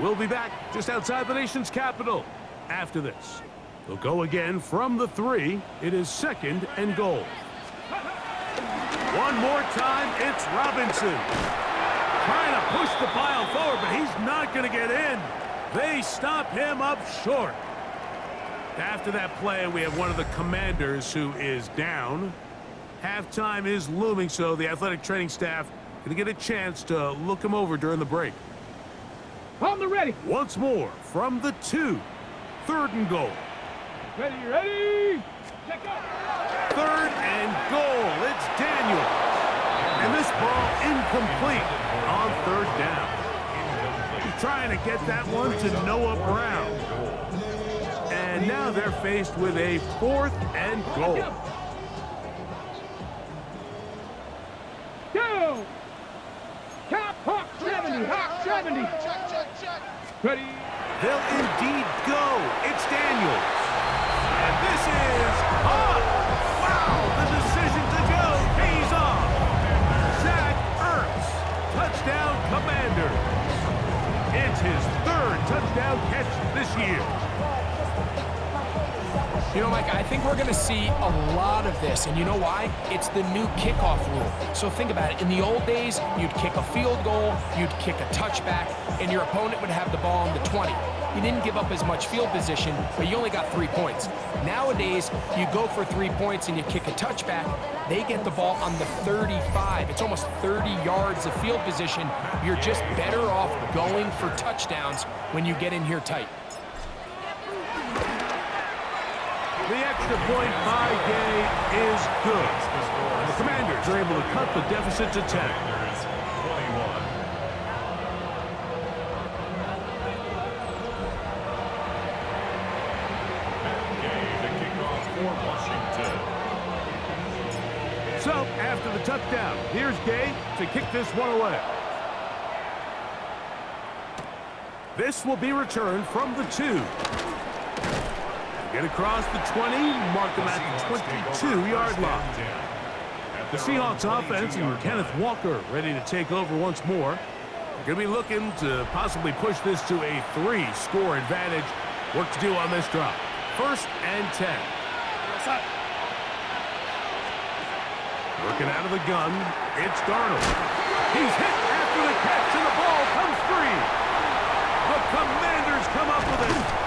We'll be back just outside the nation's capital after this. They'll go again from the 3. It is 2nd and goal. One more time, it's Robinson. Trying to push the pile forward, but he's not going to get in. They stop him up short. After that play, we have one of the Commanders who is down. Halftime is looming, so the athletic training staff going to get a chance to look him over during the break. Call them ready. Once more from the 2. 3rd and goal. Ready, ready. Check out. 3rd and goal. It's Daniel. And this ball incomplete on 3rd down. He's trying to get that one to Noah Brown. And now they're faced with a 4th and goal. Go. Top Hawk 70. Hawk 70. Ready. They'll indeed go. It's Daniels. And this is on. Wow, the decision to go pays off. Zach Ertz, touchdown Commanders. It's his 3rd touchdown catch this year. You know, Mike, I think we're going to see a lot of this, and you know why? It's the new kickoff rule. So think about it. In the old days, you'd kick a field goal, you'd kick a touchback, and your opponent would have the ball on the 20. You didn't give up as much field position, but you only got 3 points. Nowadays, you go for 3 points and you kick a touchback, they get the ball on the 35. It's almost 30 yards of field position. You're just better off going for touchdowns when you get in here tight. The extra point by Gay is good. The Commanders are able to cut the deficit to 10. 21. The kickoff for Washington. So, after the touchdown, here's Gay to kick this one away. This will be returned from the 2. Get across the 20, mark them at the 22-yard line. The Seahawks offense and Kenneth Walker ready to take over once more. They're going to be looking to possibly push this to a 3-score advantage. Work to do on this drop. 1st and 10. Working out of the gun, it's Darnold. He's hit after the catch, and the ball comes free. The Commanders come up with it.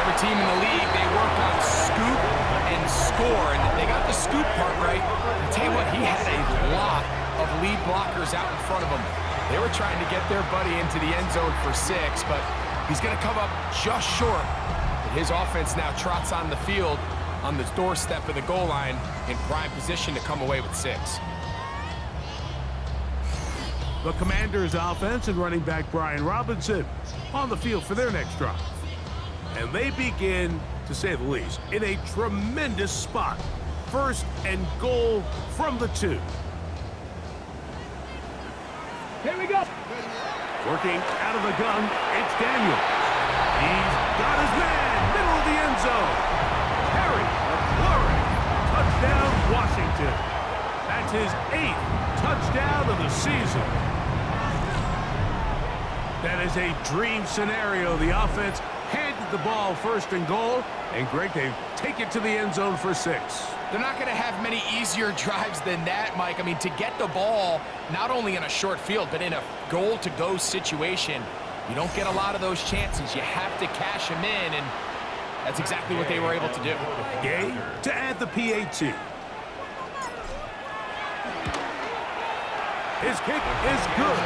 Every team in the league, they work on scoop and score, and they got the scoop part right. I'll tell you what, he had a lot of lead blockers out in front of him. They were trying to get their buddy into the end zone for 6, but he's going to come up just short. But his offense now trots on the field on the doorstep of the goal line in prime position to come away with 6. The Commanders' offense and running back Brian Robinson on the field for their next drive. And they begin, to say the least, in a tremendous spot. 1st and goal from the 2. Here we go. Working out of the gun, it's Daniel. He's got his man, middle of the end zone. Harry McLaurin, touchdown Washington. That's his 8th touchdown of the season. That is a dream scenario. The offense handed the ball 1st and goal, and Greg, they take it to the end zone for 6. They're not going to have many easier drives than that, Mike. I mean, to get the ball, not only in a short field, but in a goal-to-go situation, you don't get a lot of those chances. You have to cash them in, and that's exactly what they were able to do. Gay to add the PAT. His kick is good.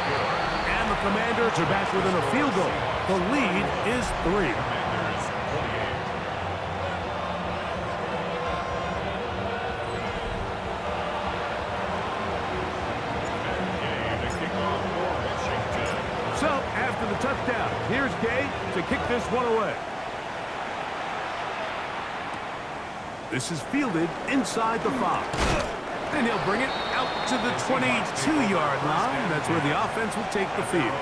And the Commanders are back within a field goal. The lead is 3. So, after the touchdown, here's Gay to kick this one away. This is fielded inside the 5. And he'll bring it out to the 22-yard line. That's where the offense will take the field.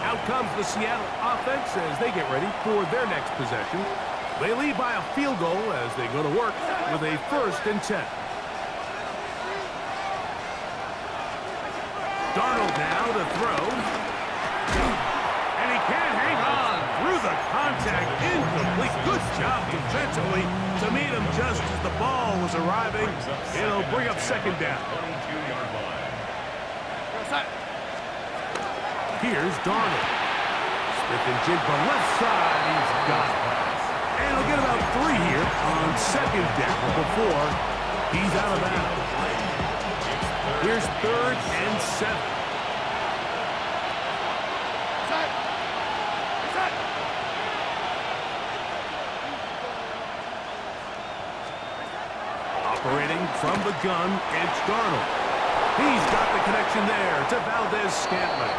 Out comes the Seattle offense as they get ready for their next possession. They lead by a field goal as they go to work with a 1st and 10. Darnold now to throw. And he can't hang on through the contact. Incomplete. Good job defensively to meet him just as the ball was arriving. It'll bring up 2nd down. 22-yard line. Here's Darnold. Smith and Jigba left side. He's got it. And he'll get about 3 here on 2nd down before he's out of bounds. Here's 3rd and 7. From the gun, it's Darnold. He's got the connection there to Valdez-Scantling.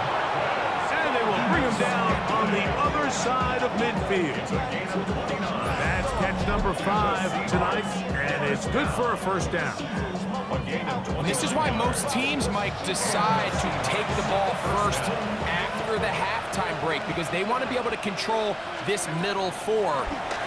And they will bring him down on the other side of midfield. That's catch number 5 tonight, and it's good for a first down. And this is why most teams, Mike, decide to take the ball first after the halftime break, because they want to be able to control this middle four.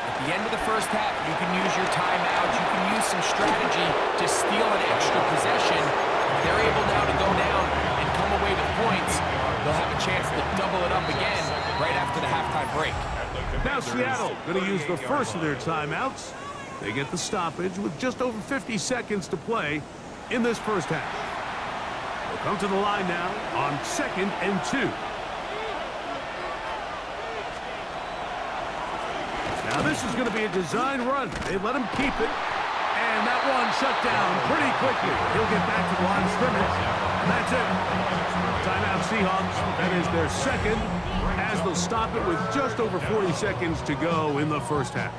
At the end of the first half, you can use your timeouts, you can use some strategy to steal an extra possession. If they're able now to go down and come away with points, they'll have a chance to double it up again right after the halftime break. Now Seattle going to use the first of their timeouts. They get the stoppage with just over 50 seconds to play in this first half. They'll come to the line now on 2nd and 2. Now this is going to be a design run. They let him keep it. And that one shut down pretty quickly. He'll get back to the line of scrimmage. And that's it. Timeout Seahawks. That is their second, as they'll stop it with just over 40 seconds to go in the first half.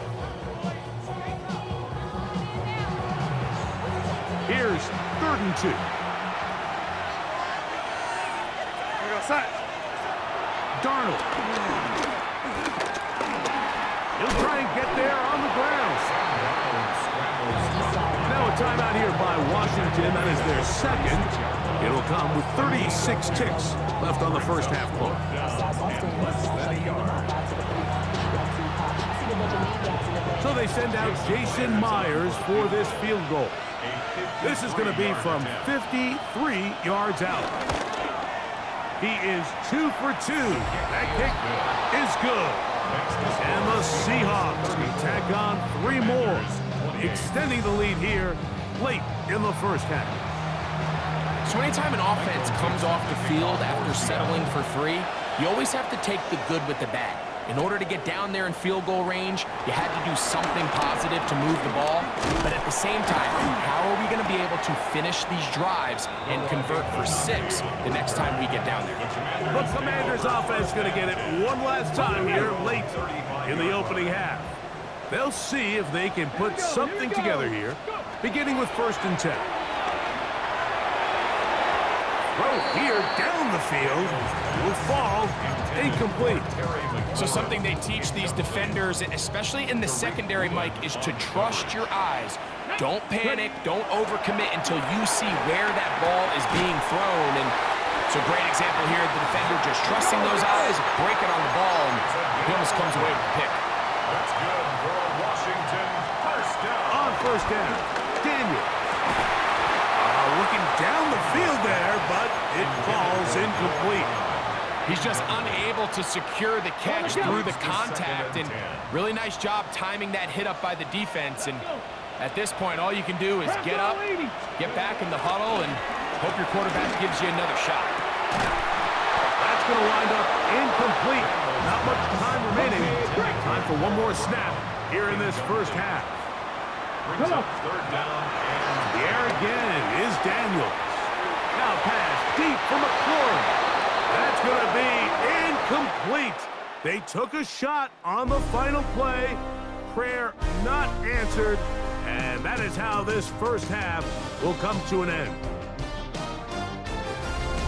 Here's 3rd and 2. Darnold. He'll try and get there on the ground. Now a timeout here by Washington. That is their second. It'll come with 36 ticks left on the first half clock. So they send out Jason Myers for this field goal. This is going to be from 53 yards out. He is 2 for 2. That kick is good. And the Seahawks can tack on 3 more, extending the lead here late in the first half. So anytime an offense comes off the field after settling for 3, you always have to take the good with the bad. In order to get down there in field goal range, you had to do something positive to move the ball. But at the same time, how are we going to be able to finish these drives and convert for 6 the next time we get down there? The Commanders' offense going to get it one last time here late in the opening half. They'll see if they can put something together here, beginning with 1st and 10. Throw here down the field will fall incomplete. So something they teach these defenders, especially in the secondary, Mike, is to trust your eyes. Don't panic, don't overcommit until you see where that ball is being thrown. And it's a great example here, the defender just trusting those eyes, breaking on the ball, and he almost comes away with the pick. That's good for Washington. First down. On 1st down, Daniel. Looking down the field there, but it falls incomplete. He's just unable to secure the catch through the contact, and really nice job timing that hit up by the defense. And at this point, all you can do is get up, get back in the huddle, and hope your quarterback gives you another shot. That's going to wind up incomplete. Not much time remaining. Time for one more snap here in this first half. Brings up 3rd down. The air again is Daniels. Now pass deep for McLaurin. That's going to be incomplete. They took a shot on the final play. Prayer not answered. And that is how this first half will come to an end.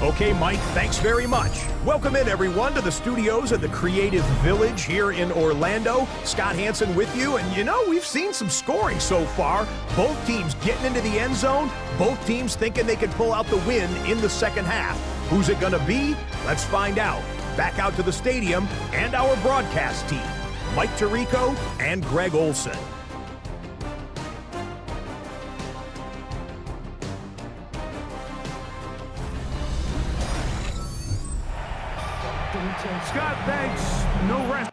Okay, Mike, thanks very much. Welcome in, everyone, to the studios at the Creative Village here in Orlando. Scott Hansen with you, and you know, we've seen some scoring so far. Both teams getting into the end zone, both teams thinking they could pull out the win in the second half. Who's it going to be? Let's find out. Back out to the stadium and our broadcast team, Mike Tirico and Greg Olson. Scott, thanks. No rest.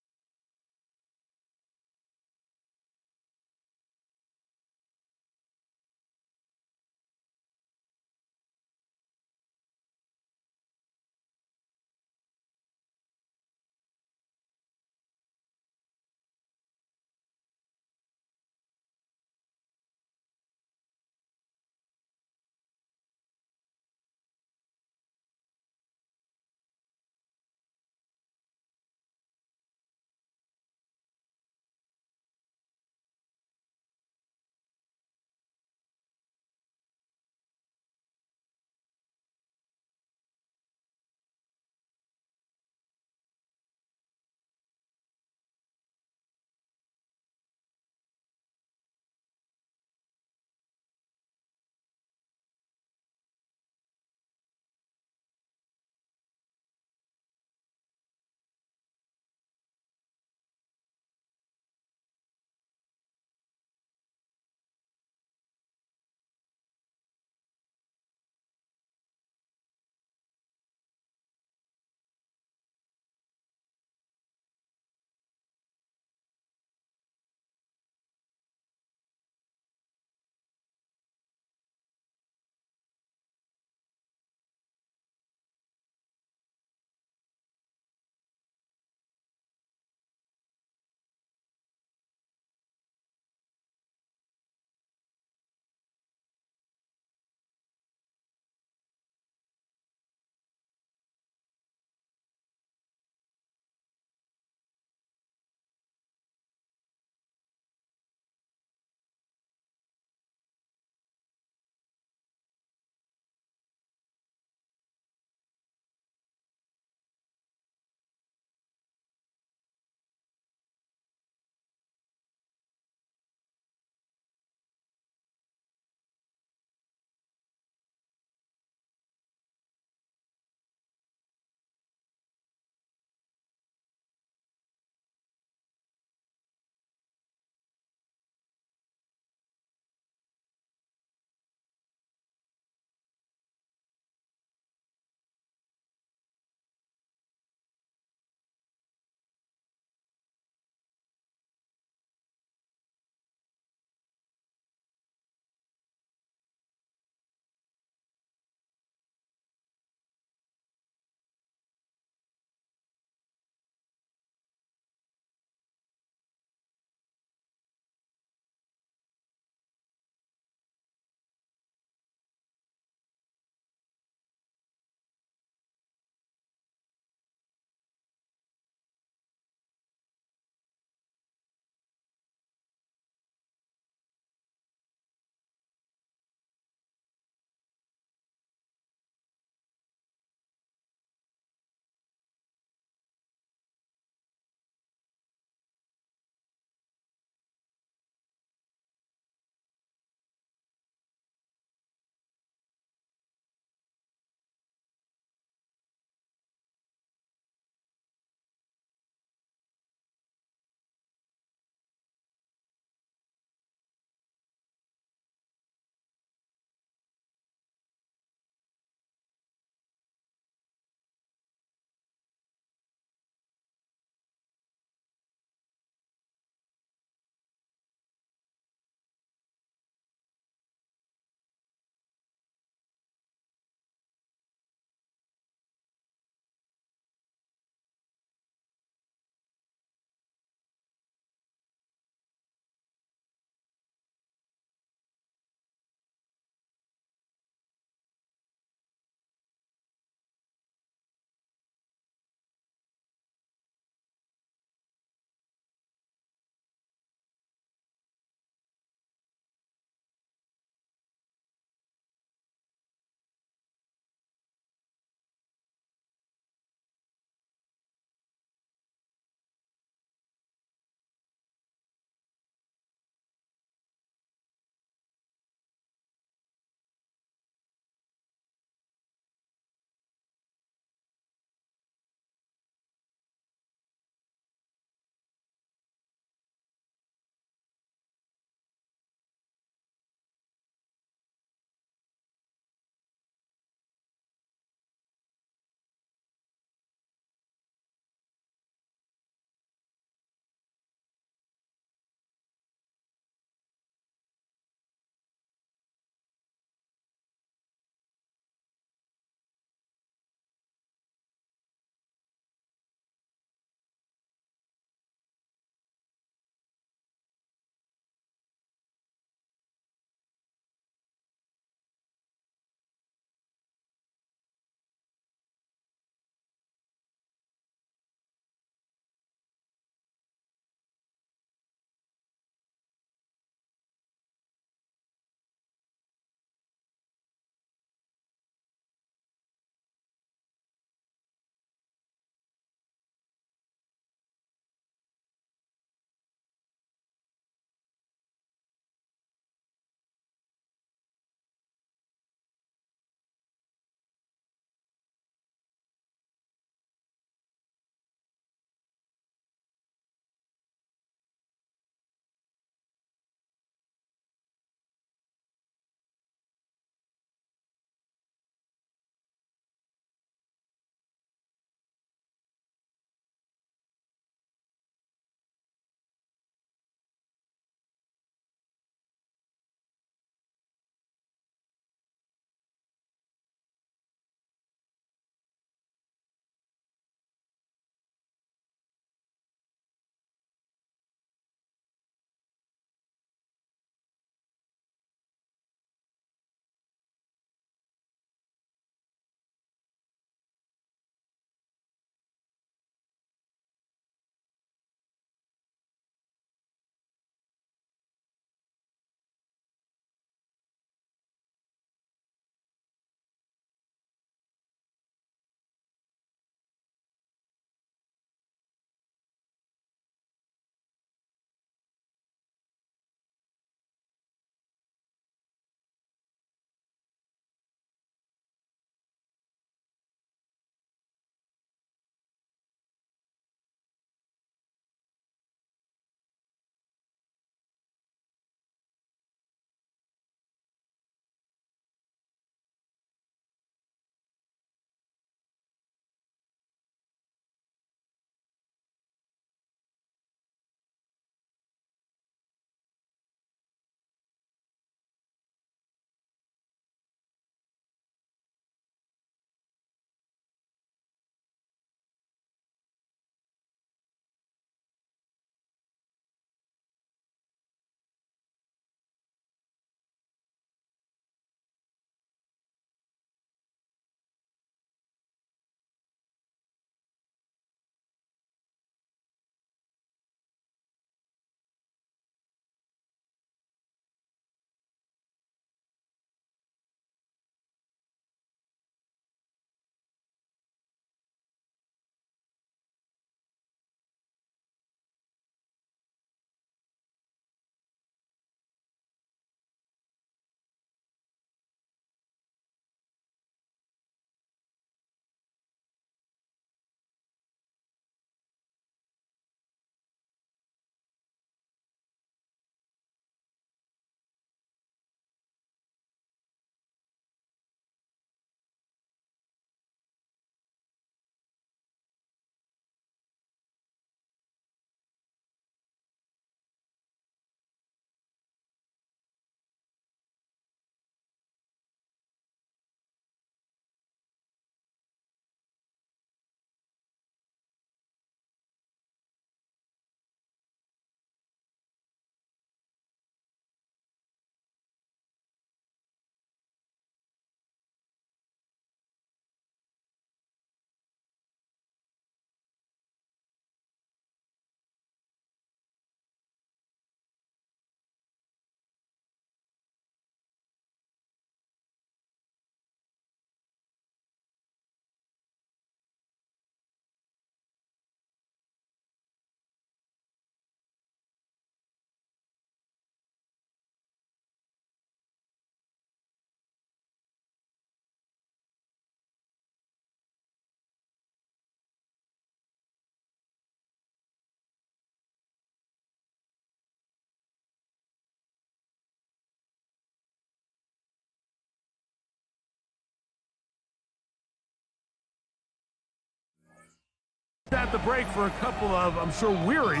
had the break for a couple of, I'm sure, weary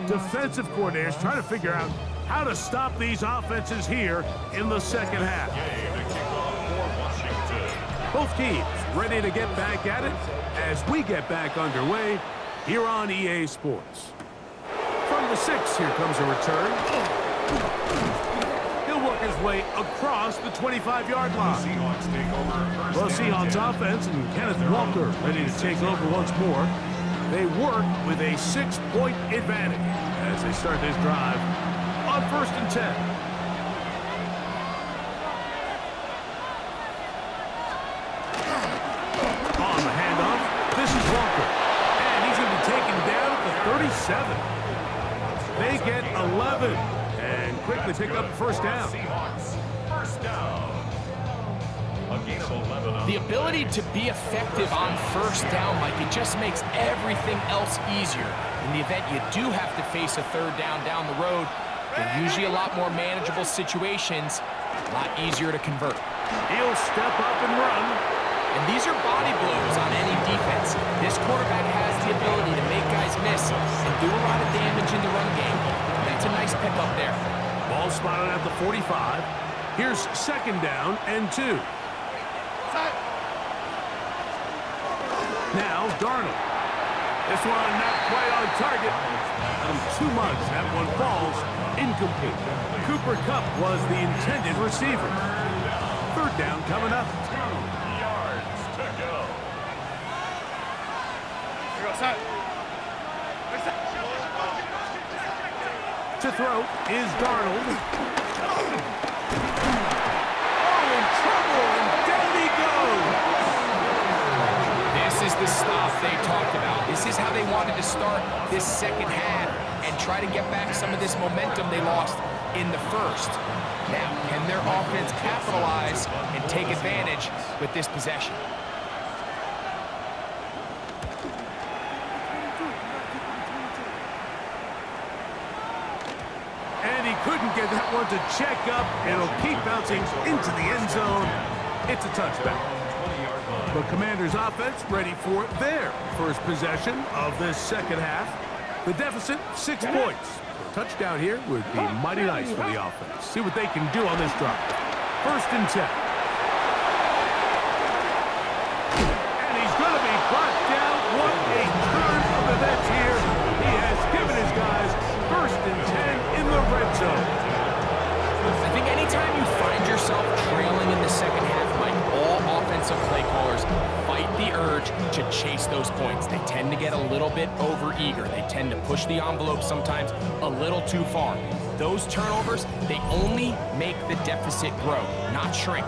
defensive coordinators trying to figure out how to stop these offenses here in the second half. Both teams ready to get back at it as we get back underway here on EA Sports. From the 6, here comes a return. He'll work his way across the 25-yard line. Well, Seahawks offense and Kenneth Walker ready to take over once more. They work with a 6-point advantage as they start this drive on 1st and 10. On the handoff, this is Walker. And he's going to be taken down at the 37. They get 11 and quickly pick up the first down. Seahawks, first down. A gain of 11. The ability to be effective on first down, Mike, it just makes everything else easier. In the event you do have to face a third down the road, they're usually a lot more manageable situations, a lot easier to convert. He'll step up and run. And these are body blows on any defense. This quarterback has the ability to make guys miss and do a lot of damage in the run game. That's a nice pickup there. Ball spotted at the 45. Here's 2nd down and 2. Now Darnold. This one not quite on target. Too much. That one falls incomplete. Cooper Kupp was the intended receiver. 3rd down coming up. 2 yards to go. To throw is Darnold. Oh, in trouble, and down he goes. This is the stop they talked about. This is how they wanted to start this second half and try to get back some of this momentum they lost in the first. Now, can their offense capitalize and take advantage with this possession? And he couldn't get that one to check up. It'll keep bouncing into the end zone. It's a touchback. The Commanders' offense ready for their first possession of this second half. The deficit, 6 points. A touchdown here would be mighty nice for the offense. See what they can do on this drive. 1st and 10. And he's going to be brought down. What a turn of events here. He has given his guys 1st and 10 in the red zone. I think anytime you find yourself trailing in the second half, Mike, all offensive play callers fight the urge to chase those points. They tend to get a little bit overeager. They tend to push the envelope sometimes a little too far. Those turnovers, they only make the deficit grow, not shrink.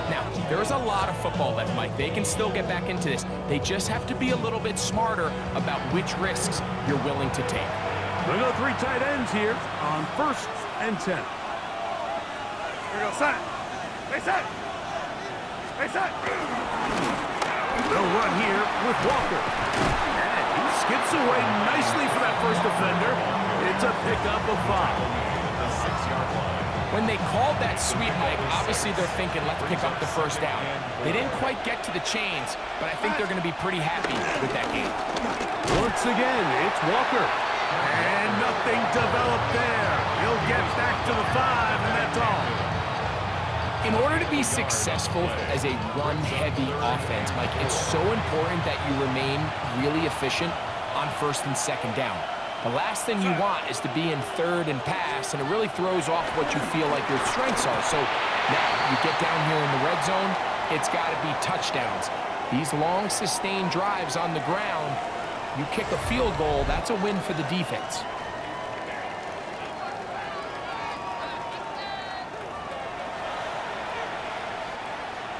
Now, there's a lot of football left, Mike. They can still get back into this. They just have to be a little bit smarter about which risks you're willing to take. We go 3 tight ends here on 1st and 10. Here we go, set. Hey, set. Hey, set. They'll run here with Walker. And he skips away nicely for that first defender. It's a pickup of 5. The 6-yard line. When they called that sweep, Mike, obviously they're thinking, let's pick up the first down. They didn't quite get to the chains, but I think they're going to be pretty happy with that game. Once again, it's Walker. And nothing developed there. He'll get back to the 5, and that's all. In order to be successful as a run-heavy offense, Mike, it's so important that you remain really efficient on 1st and 2nd down. The last thing you want is to be in 3rd and pass, and it really throws off what you feel like your strengths are. So now you get down here in the red zone, it's got to be touchdowns. These long, sustained drives on the ground, you kick a field goal, that's a win for the defense.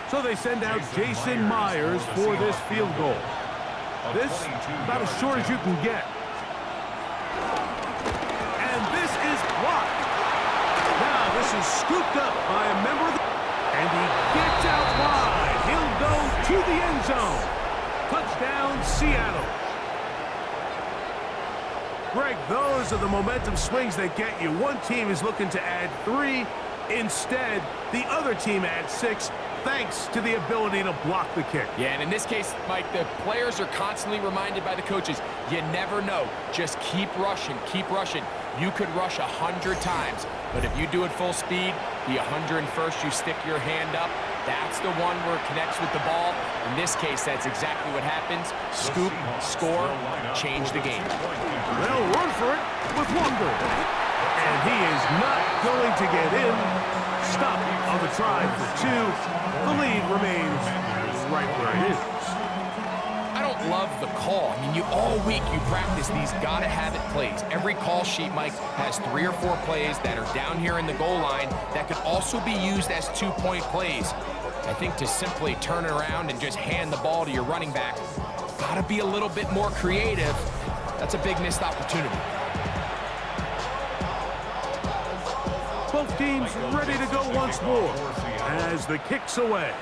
So they send out Jason Myers for this field goal. This, about as short as you can get. And this is blocked. Now this is scooped up by a member of the... And he gets out wide. He'll go to the end zone. Touchdown, Seattle. Greg, those are the momentum swings that get you. One team is looking to add 3. Instead, the other team adds 6. thanks to the ability to block the kick. Yeah, and in this case, Mike, the players are constantly reminded by the coaches, you never know. Just keep rushing, keep rushing. You could rush 100 times, but if you do it full speed, the 101st you stick your hand up, that's the one where it connects with the ball. In this case, that's exactly what happens. Scoop, score, change the game. They'll run for it with Walker. And he is not going to get in. Stop on the try for 2. The lead remains right where it is. I don't love the call. I mean, all week you practice these gotta-have-it plays. Every call sheet, Mike, has 3 or 4 plays that are down here in the goal line that could also be used as 2-point plays. I think to simply turn it around and just hand the ball to your running back, gotta be a little bit more creative. That's a big missed opportunity. Both teams ready to go once more as the kick's away.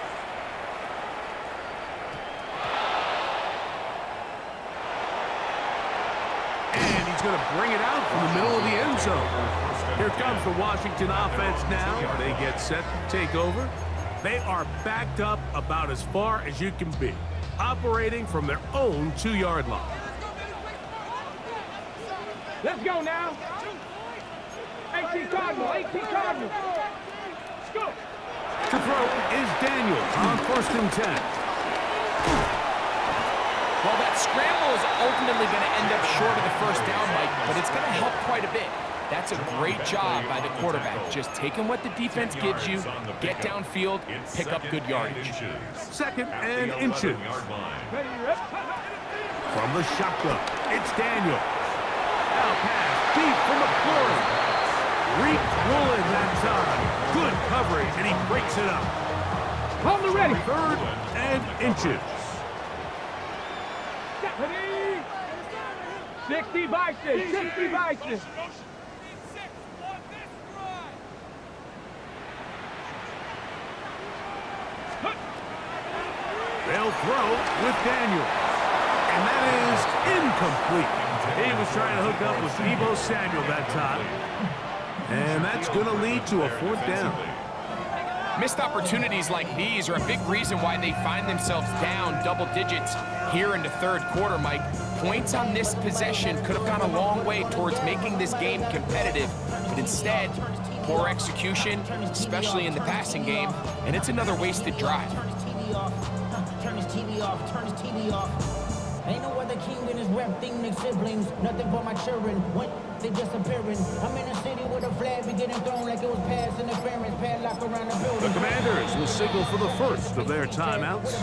And he's going to bring it out from the middle of the end zone. Here comes the Washington offense now. They get set to take over. They are backed up about as far as you can be, operating from their own 2-yard line. Let's go now. 18 Cardinal, 18 Cardinal. Let's go. To throw is Daniels on 1st and 10. Well, that scramble is ultimately going to end up short of the first down, Mike, but it's going to help quite a bit. That's a great job by the quarterback. Just taking what the defense gives you, get downfield, pick up good yardage. 2nd and inches. From the shotgun, it's Daniel. Now pass deep from McClure. Re-rolling that time. Good coverage, and he breaks it up. Hold the ready. 3rd and inches. 60 Vikings, 60 Vikings. They'll throw with Daniel. And that is incomplete. He was trying to hook up with Deebo Samuel that time. And that's going to lead to a 4th down. Missed opportunities like these are a big reason why they find themselves down double digits here in the 3rd quarter, Mike. Points on this possession could have gone a long way towards making this game competitive, but instead, poor execution, especially in the passing game, and it's another wasted drive. Turn his TV off, turn his TV off. Ain't no other king in his rap thing, they siblings. Nothing but my children. What? They disappearing. I'm in a city with a flag be getting thrown like it was pass interference, padlock around the building. The Commanders will signal for the first of their timeouts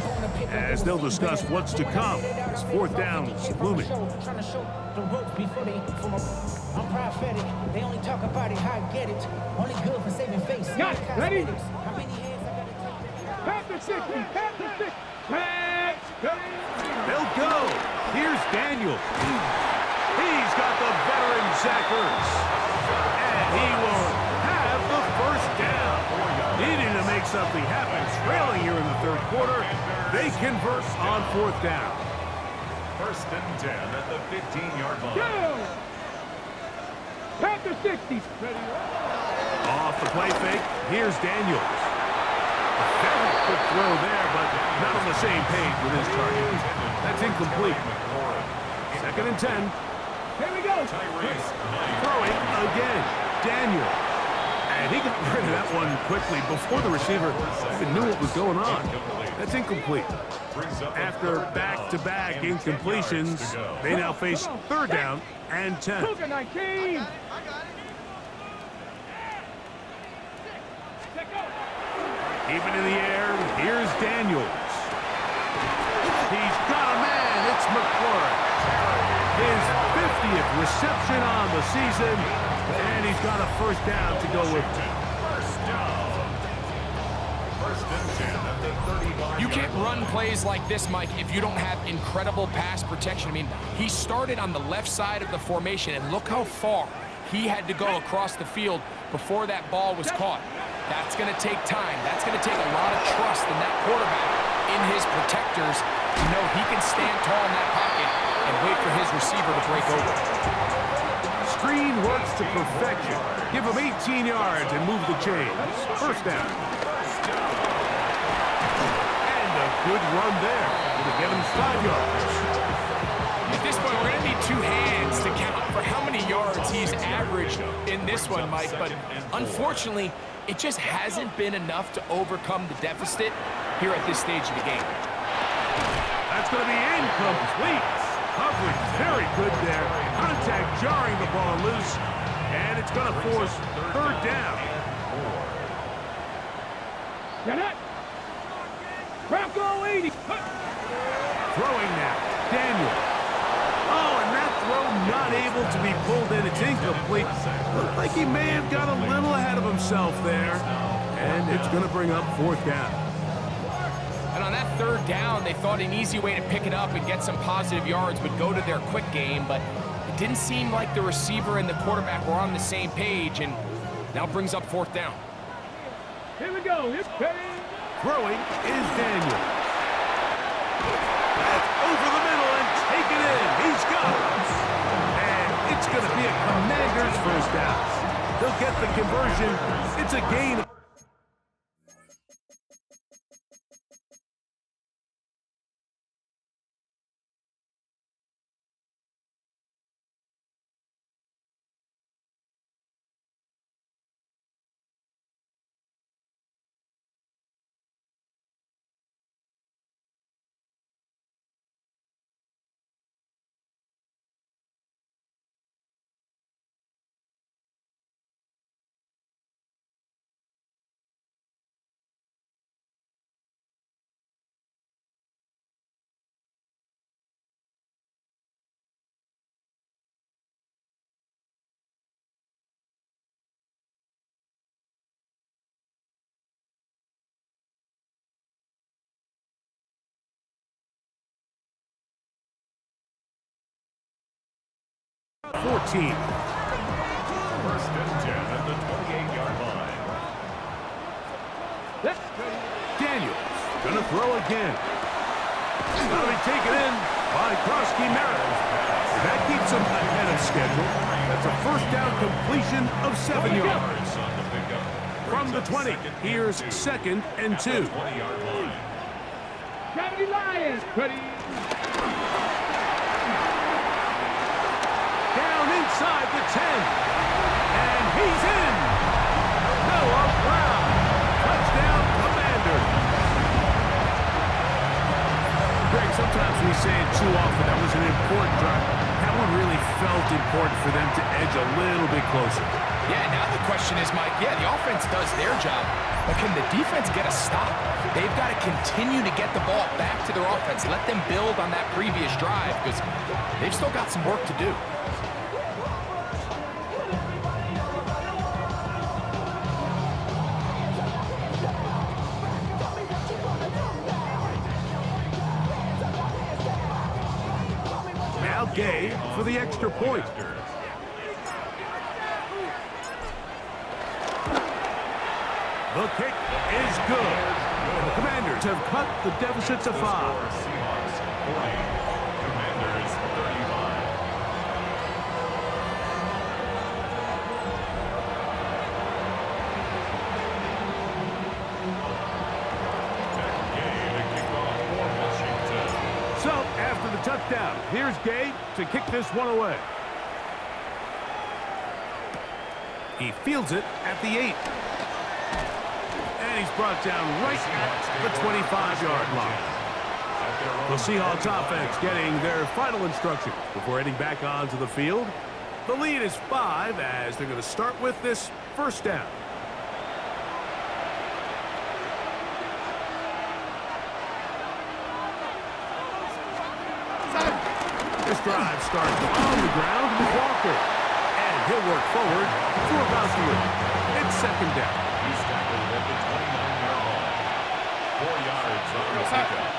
as they'll discuss what's to come. It's 4th down is looming. Trying to show the ropes before they from I'm prophetic. They only talk about it, how I get it. Only good for saving face. Got it. Ready? How many years I gotta take? Panther 60, Panther 60. They'll go. Here's Daniel. He's got the veteran Zach Ertz. And he will have the 1st down. Needing to make something happen. Trailing here in the 3rd quarter. They convert on 4th down. 1st and 10 at the 15-yard line. Go! Panther 60. Off the play fake. Here's Daniels. A very quick throw there, but not on the same page with his target. That's incomplete. 2nd and 10. Here we go. Throwing again. Daniel. And he got rid of that one quickly before the receiver even knew what was going on. That's incomplete. After back-to-back incompletions, they now face 3rd down and 10. Cougar 19. Even in the air, here's Daniels. He's got a man. It's McClure. His 50th reception on the season, and he's got a 1st down to go with it. 1st and 10 at the 35. You can't run plays like this, Mike, if you don't have incredible pass protection. I mean, he started on the left side of the formation, and look how far he had to go across the field before that ball was caught. That's going to take time. That's going to take a lot of trust in that quarterback, in his protectors, to know he can stand tall in that pocket and wait for his receiver to break over. Screen works to perfection. Give him 18 yards and move the chains. 1st down. good run there. It'll get him 5 yards. At this point, we're going to need 2 hands to count for how many yards he's averaged in this one, Mike. But unfortunately, it just hasn't been enough to overcome the deficit here at this stage of the game. That's going to be incomplete. Coverage very good there. Contact jarring the ball loose. And it's going to force 3rd down. Get it. Bronco 80. Throwing now. Daniel. Oh, and that throw not able to be pulled in. It's incomplete. Looked like he may have got a little ahead of himself there. And it's going to bring up 4th down. And on that 3rd down, they thought an easy way to pick it up and get some positive yards would go to their quick game, but it didn't seem like the receiver and the quarterback were on the same page, and now brings up 4th down. Here we go. Here's Petty. Throwing is Daniel. That's over the middle and taken in. He's got it. And it's going to be a Commanders 1st down. They'll get the conversion. It's a gain. Fourteen. 1st and 10 at the 28-yard line. Daniels gonna throw again. That'll be taken in by Krosky Merritt. That keeps him ahead of schedule. That's a 1st down completion of 7 yards. From the 20, here's 2nd and 2. 20-yard line. Gravity Lions. Petty. Inside the 10. And he's in. Noah Brown. Touchdown, Commanders. Greg, sometimes we say it too often. That was an important drive. That one really felt important for them to edge a little bit closer. Yeah, now the question is, Mike, yeah, the offense does their job, but can the defense get a stop? They've got to continue to get the ball back to their offense. Let them build on that previous drive because they've still got some work to do. Gay for the extra point. The kick is good. And the Commanders have cut the deficit to 5. Seahawks 40, Commanders 35. Gay to kick off for Washington. So, after the touchdown, here's Gay to kick this one away. He fields it at the 8. And he's brought down right at the 25-yard line. The Seahawks offense getting their final instructions before heading back onto the field. The lead is 5 as they're going to start with this 1st down. This drive starts on the ground with Walker. And he'll work forward for about 3. It's 2nd down. He's tackled at the 29-yard line. 4 yards on the pickup.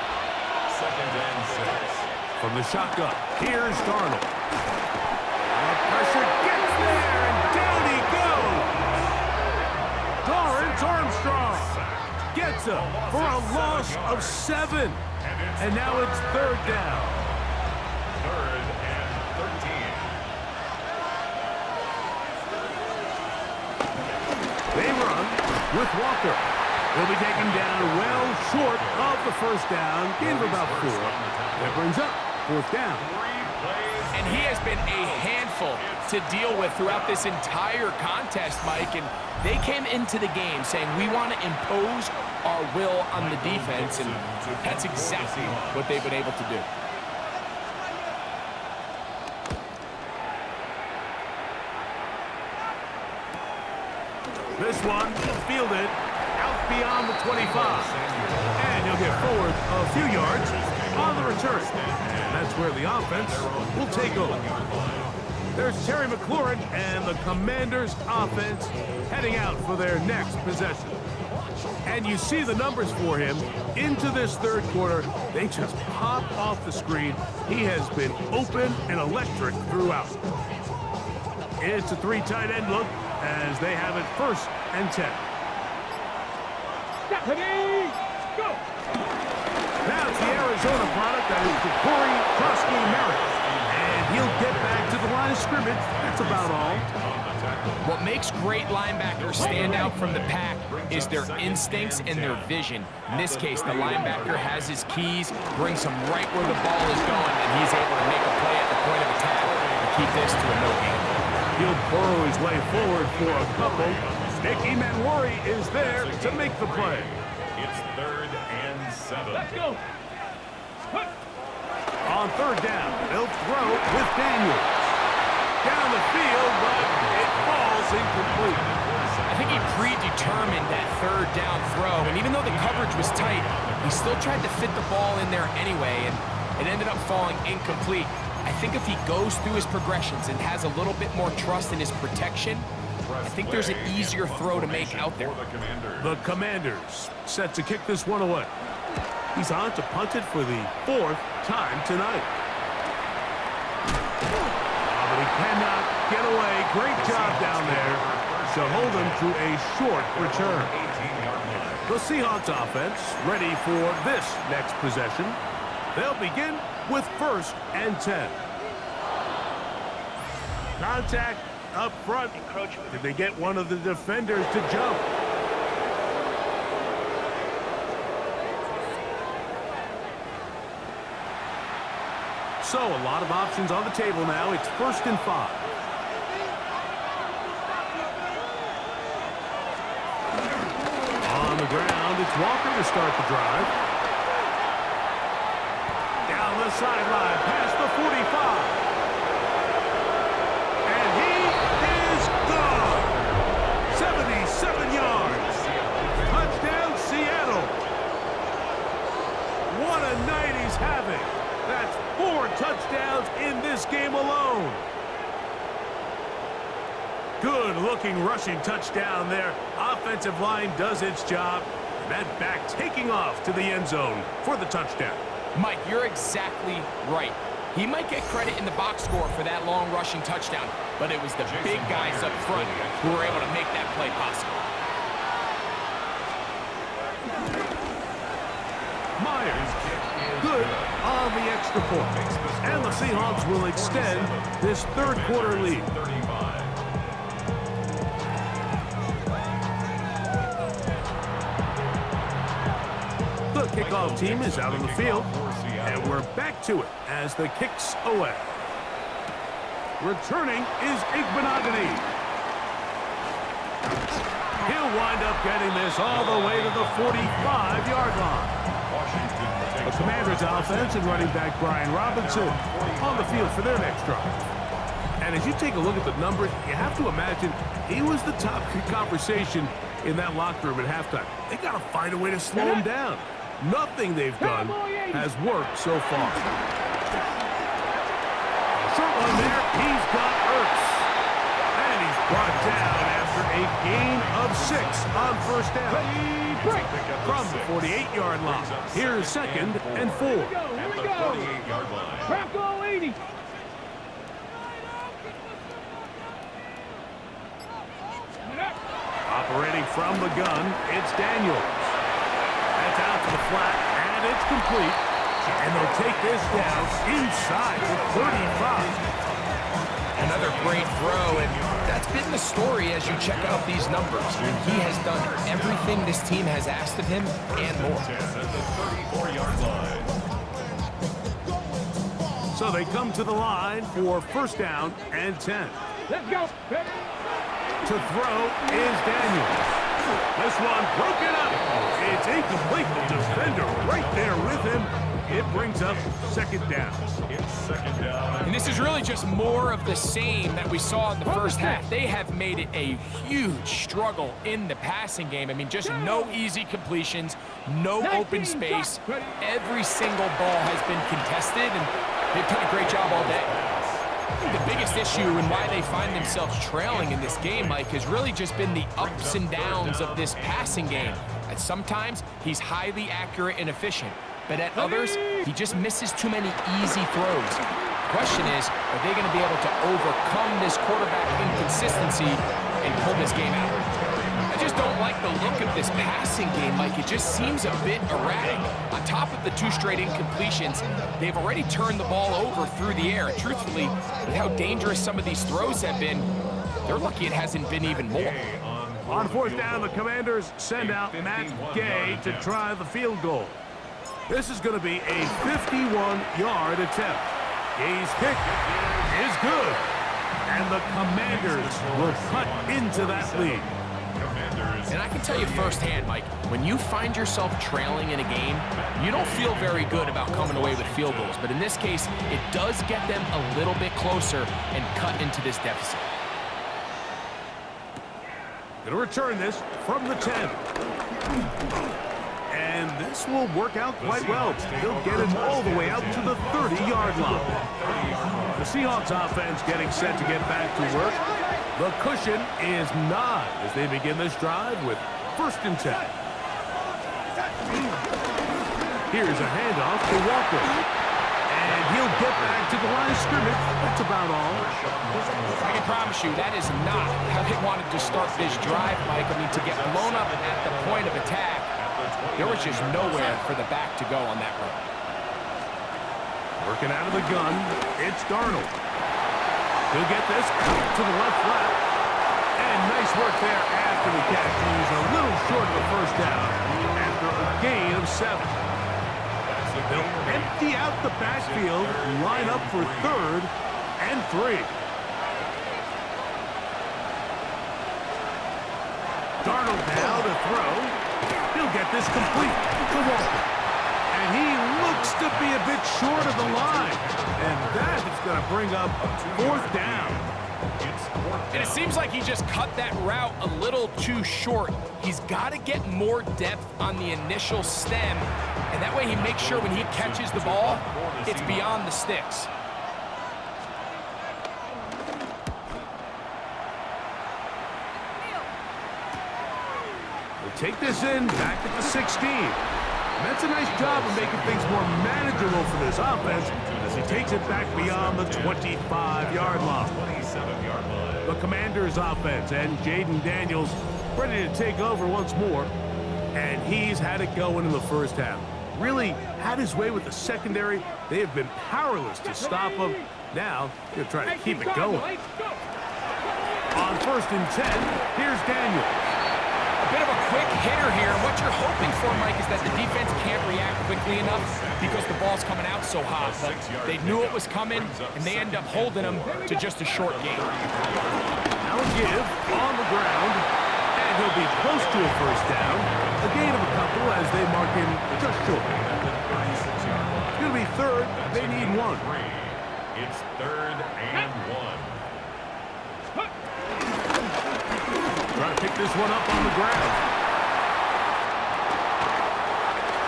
2nd and 6. From the shotgun, here's Darnold. The pressure gets there, and down he goes. Lawrence Armstrong gets him for a loss of 7. And now it's 3rd down. 3rd and 13. They run with Walker. He'll be taken down well short of the first down. Gain of about 4. That brings up 4th down. And he has been a handful to deal with throughout this entire contest, Mike. And they came into the game saying, we want to impose our will on the defense. And that's exactly what they've been able to do. This one fielded out beyond the 25. And he'll get forward a few yards on the return. And that's where the offense will take over. There's Terry McLaurin and the Commanders' offense heading out for their next possession. And you see the numbers for him into this third quarter. They just pop off the screen. He has been open and electric throughout. It's a 3 tight end look as they have it 1st and 10. Stephanie, go! Now it's the Arizona product that is Corey Krosky-Merritt. And he'll get back to the line of scrimmage. That's about all. What makes great linebackers stand out from the pack is their instincts and their vision. In this case, the linebacker has his keys, brings him right where the ball is going, and he's able to make a play at the point of attack and keep this to a no gain. He'll burrow his way forward for a couple. Nicky Manwari is there to make the play. It's 3rd and 7. Let's go! On 3rd down, they'll throw with Daniels. Down the field, but it falls incomplete. I think he predetermined that 3rd down throw, and even though the coverage was tight, he still tried to fit the ball in there anyway, and it ended up falling incomplete. I think if he goes through his progressions and has a little bit more trust in his protection, I think there's an easier throw to make out there. The Commanders set to kick this one away. He's on to punt it for the 4th time tonight. But he cannot get away. Great job down there to hold him to a short return. The Seahawks offense ready for this next possession. They'll begin with 1st and 10. Contact up front. Did they get one of the defenders to jump? So a lot of options on the table now. It's 1st and 5. On the ground, it's Walker to start the drive. Down the sideline, past the 45. And he is gone. 77 yards. Touchdown, Seattle. What a night he's having. That's 4 touchdowns in this game alone. Good-looking rushing touchdown there. Offensive line does its job. That back taking off to the end zone for the touchdown. Mike, you're exactly right. He might get credit in the box score for that long rushing touchdown, but it was the big guys up front who were able to make that play possible. Myers, good on the extra point. And the Seahawks will extend this third quarter lead. The kickoff team is out on the field, and we're back to it as the kick's away. Returning is Igbenogany. He'll wind up getting this all the way to the 45-yard line. The Commanders' offense and running back Brian Robinson on the field for their next drive. And as you take a look at the numbers, you have to imagine he was the topic of conversation in that locker room at halftime. They got to find a way to slow him down. Nothing they've done has worked so far. Short one there. He's got Ertz. And he's brought down after a gain of 6 on first down. From the 48-yard line. Here's 2nd and 4. Here we go. 48-yard line. Bronco 80. Operating from the gun, it's Daniels. That's out to the flat, and it's complete. And they'll take this down inside the 35. Another great throw, and that's been the story as you check out these numbers. He has done everything everything this team has asked of him and more. At the 34-yard line. So they come to the line for first down and 10. Let's go. To throw is Daniel. This one broken up. It's incomplete. The defender right there with him. It brings up second down. It's second down. And this is really just more of the same that we saw in the first half. They have made it a huge struggle in the passing game. I mean, just no easy completions, no open space. Every single ball has been contested, and they've done a great job all day. I think the biggest issue and why they find themselves trailing in this game, Mike, has really just been the ups and downs of this passing game. And sometimes he's highly accurate and efficient, but at others, he just misses too many easy throws. The question is, are they going to be able to overcome this quarterback inconsistency and pull this game out? I just don't like the look of this passing game, Mike. It just seems a bit erratic. On top of the 2 straight incompletions, they've already turned the ball over through the air. Truthfully, with how dangerous some of these throws have been, they're lucky it hasn't been even more. On fourth down, the Commanders send out Matt Gay to try the field goal. This is going to be a 51-yard attempt. Gay's kick is good. And the Commanders will cut into that lead. And I can tell you firsthand, Mike, when you find yourself trailing in a game, you don't feel very good about coming away with field goals. But in this case, it does get them a little bit closer and cut into this deficit. Going to return this from the 10. And this will work out quite well. He'll get it all the way out to the 30-yard line. The Seahawks offense getting set to get back to work. The cushion is not as they begin this drive with first and 10. Here's a handoff to Walker. And he'll get back to the line of scrimmage. That's about all. I can promise you that is not how they wanted to start this drive, Mike. I mean, to get blown up at the point of attack, there was just nowhere for the back to go on that run. Working out of the gun, it's Darnold. He'll get this to the left flat. And nice work there after the catch. He's a little short of the first down after a gain of 7. They'll empty out the backfield, line up for third and 3. Darnold now to throw. He'll get this complete to Walker. And he looks to be a bit short of the line. And that is going to bring up fourth down. And it seems like he just cut that route a little too short. He's got to get more depth on the initial stem. And that way he makes sure when he catches the ball, it's beyond the sticks. We'll take this in back at the 16. And that's a nice job of making things more manageable for this offense as he takes it back beyond the 25-yard line. The Commanders' offense and Jaden Daniels ready to take over once more. And he's had it going in the first half. Really had his way with the secondary. They have been powerless to stop him. Now, he'll try to keep it going. On first and 10, here's Daniel. A bit of a quick hitter here. What you're hoping for, Mike, is that the defense can't react quickly enough because the ball's coming out so hot. But they knew it was coming, and they end up holding them to just a short game. Now a give on the ground, and he'll be close to a first down. A gain of a couple as they mark him just short. It's going to be third. They need 1. It's third and 1. Trying to pick this one up on the ground.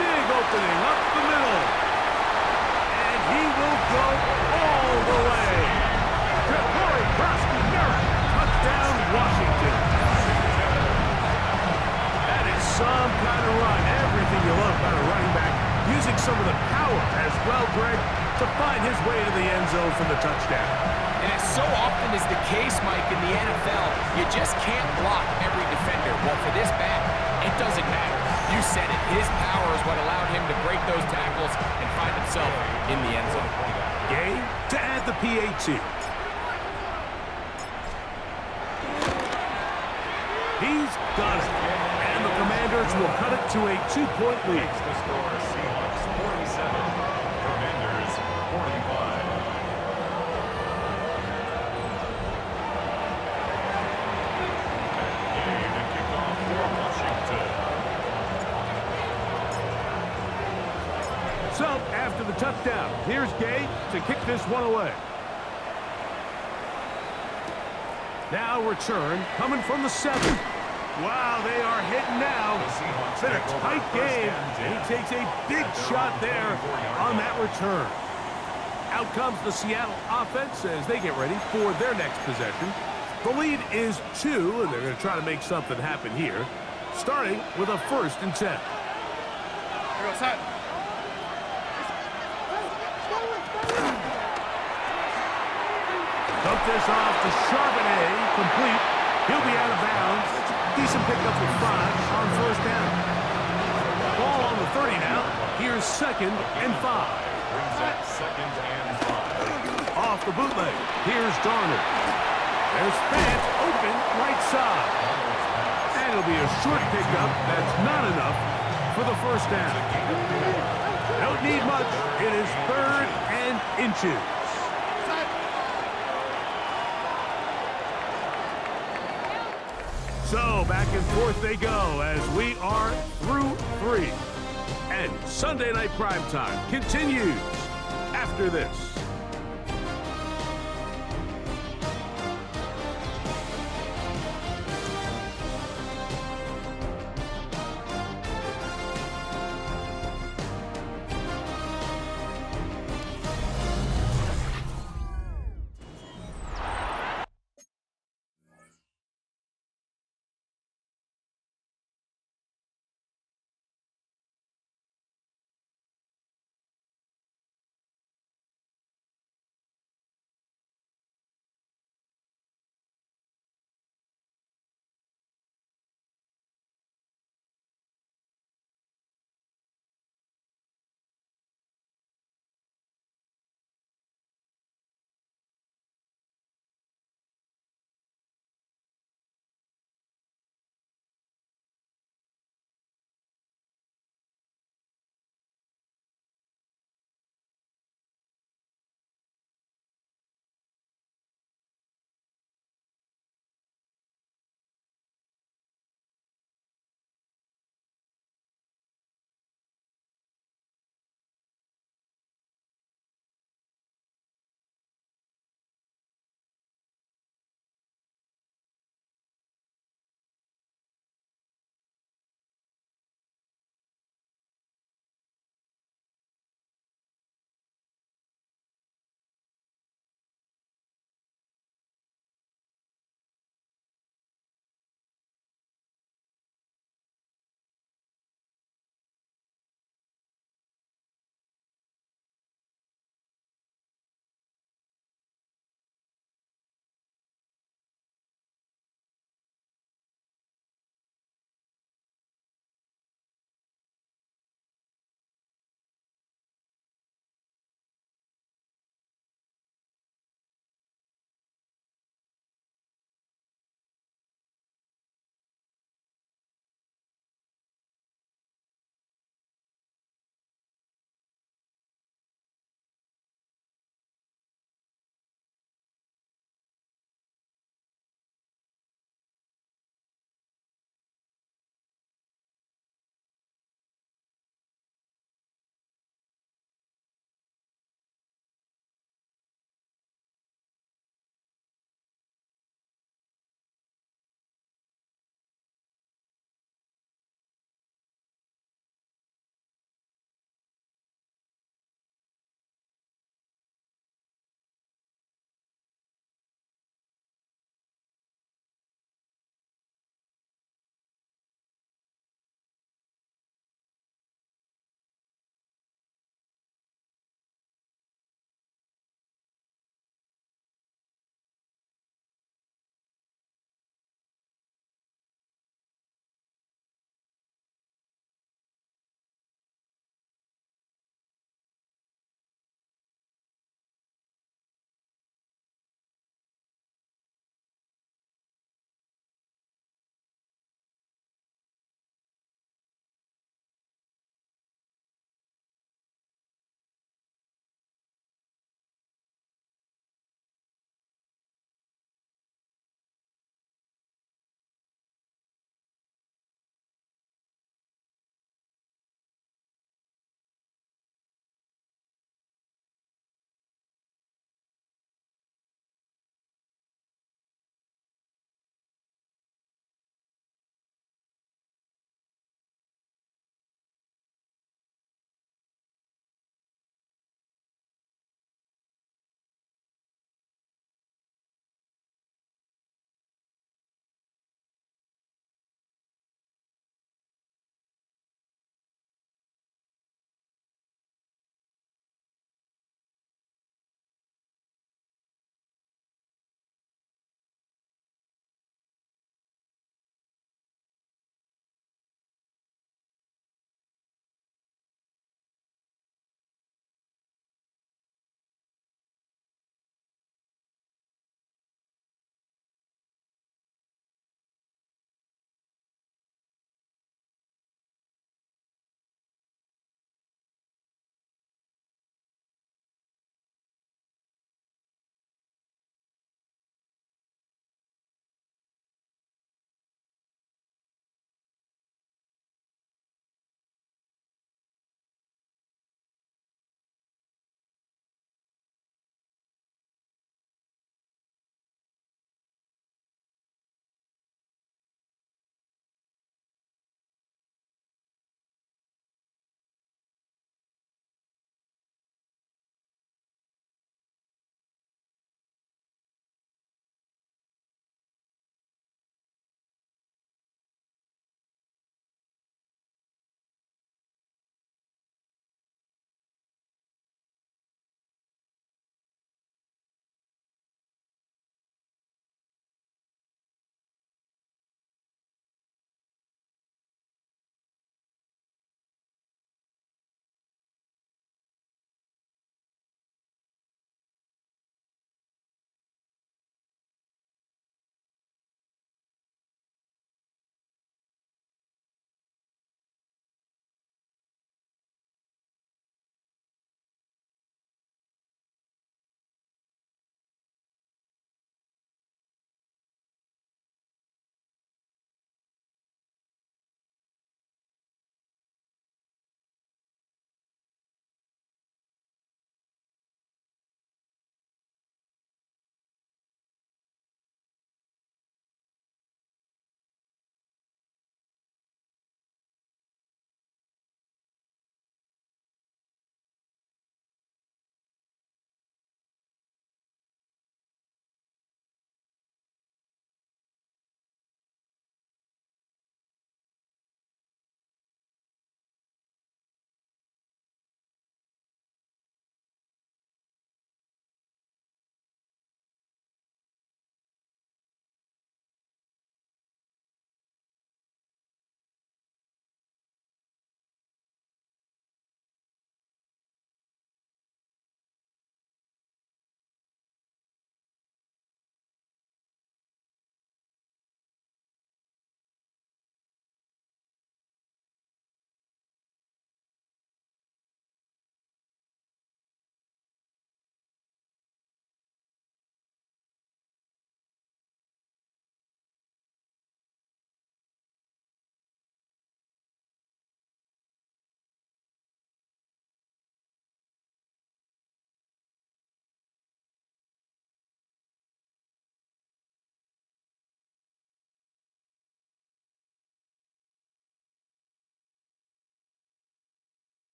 Big opening up the middle. And he will go all the way. Corey Krasky-Merritt, touchdown Washington. That is some kind of run. Everything you love about a running back. Using some of the power as well, Greg, to find his way to the end zone for the touchdown. And as so often is the case, Mike, in the NFL, you just can't block every defender. Well, for this back, it doesn't matter. You said it. His power is what allowed him to break those tackles and find himself in the end zone. Gay to add the PAT. He's done it. And the Commanders which will cut it to a 2-point lead. Makes the score Seahawks 47, Commanders 45. Game and kickoff for Washington. So, after the touchdown, here's Gay to kick this one away. Now return, coming from the 7. Wow, they are hitting now. It's been a tight game, and he takes a big shot there on that return. Out comes the Seattle offense as they get ready for their next possession. The lead is 2, and they're going to try to make something happen here, starting with a 1st and 10. Here goes Hut. Dump this off to Charbonnet, complete. He'll be out of bounds. Decent pickup with 5 on 1st down. Ball on the 30 now. Here's 2nd and 5. Brings up 2nd and 5. Off the bootleg. Here's Darnold. There's Fant open right side. And it'll be a short pickup. That's not enough for the 1st down. Don't need much. It is 3rd and inches. So, back and forth they go as we are through 3. And Sunday Night Primetime continues after this.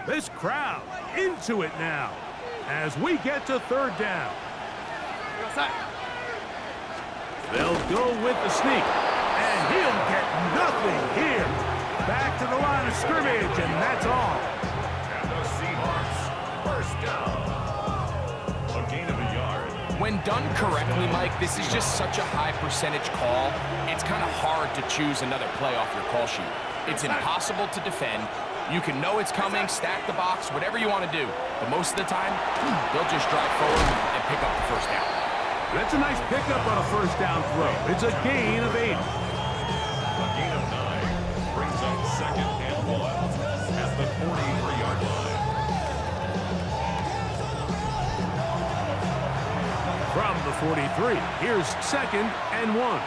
This crowd into it now as we get to third down. They'll go with the sneak, and he'll get nothing here. Back to the line of scrimmage, and that's all. And the Seahawks, first down. A gain of a yard. When done correctly, Mike, this is just such a high percentage call. It's kind of hard to choose another play off your call sheet. It's impossible to defend. You can know it's coming, stack the box, whatever you want to do. But most of the time, they'll just drive forward and pick up the first down. That's a nice pickup on a first down throw. It's a gain of 8. A gain of 9 brings up second and 1 at the 43-yard line. From the 43, here's second and 1.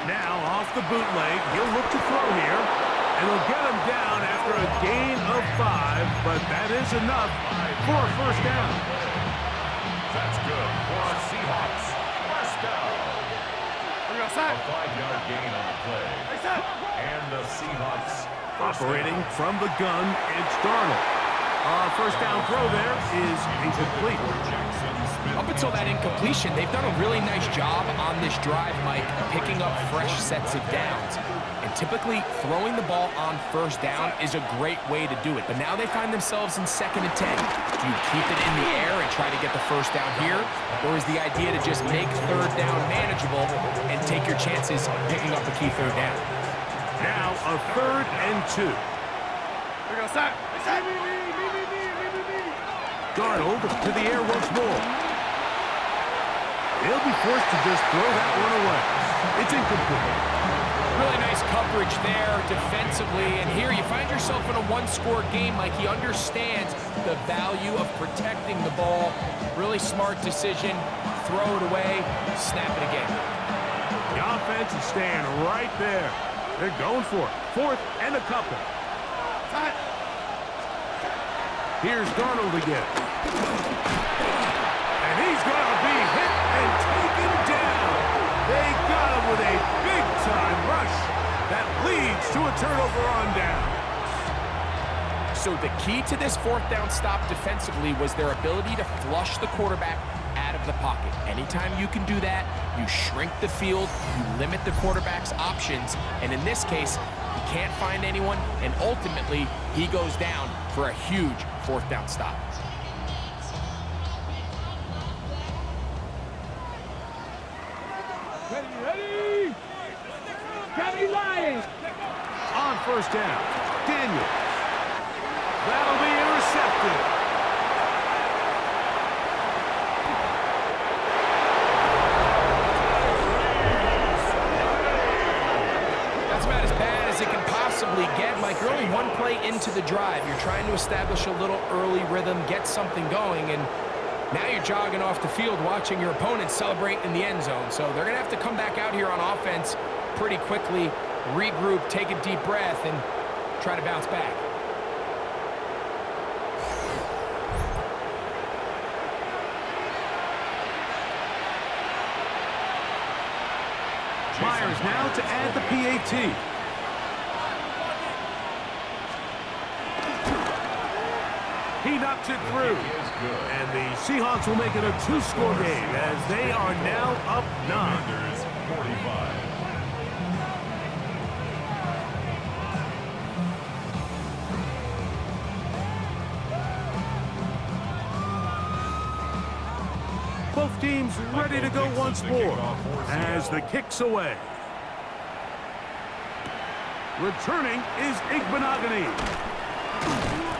Now off the bootleg, he'll look to throw here, and he'll get him down after a gain of 5, but that is enough for a first down. That's good for our Seahawks. First down. A 5-yard gain on the play. And the Seahawks Operating from the gun, it's Darnold. First down throw there is incomplete. Up until that incompletion, they've done a really nice job on this drive, Mike, picking up fresh sets of downs. And typically, throwing the ball on first down is a great way to do it. But now they find themselves in 2nd and 10. Do you keep it in the air and try to get the first down here? Or is the idea to just make third down manageable and take your chances picking up a key third down? Now a 3rd and 2. Darnold to the air once more. He'll be forced to just throw that one away. It's incomplete. Really nice coverage there defensively, and here you find yourself in a one-score game. Like, he understands the value of protecting the ball. Really smart decision. Throw it away, snap it again. The offense is staying right there. They're going for it. 4th and a couple. Here's Darnold again. And he's going to be hit and taken down. They got him with a big-time rush that leads to a turnover on down. So the key to this 4th down stop defensively was their ability to flush the quarterback out of the pocket. Anytime you can do that, you shrink the field, you limit the quarterback's options, and in this case, he can't find anyone, and ultimately, he goes down for a huge 4th down stop. Ready! Johnny Lyons! On first down, Daniels. That'll be intercepted. That's about as bad as it can possibly get. Mike, you're only one play into the drive. You're trying to establish a little early rhythm, get something going, and now you're jogging off the field watching your opponent celebrate in the end zone. So they're going to have to come back out here on offense pretty quickly, regroup, take a deep breath, and try to bounce back. Myers now to add the PAT. He knocks it through. And the Seahawks will make it a 2-score game as they are now up 9. 45. Both teams ready to go once more as the kick's away. Returning is Igbenogany.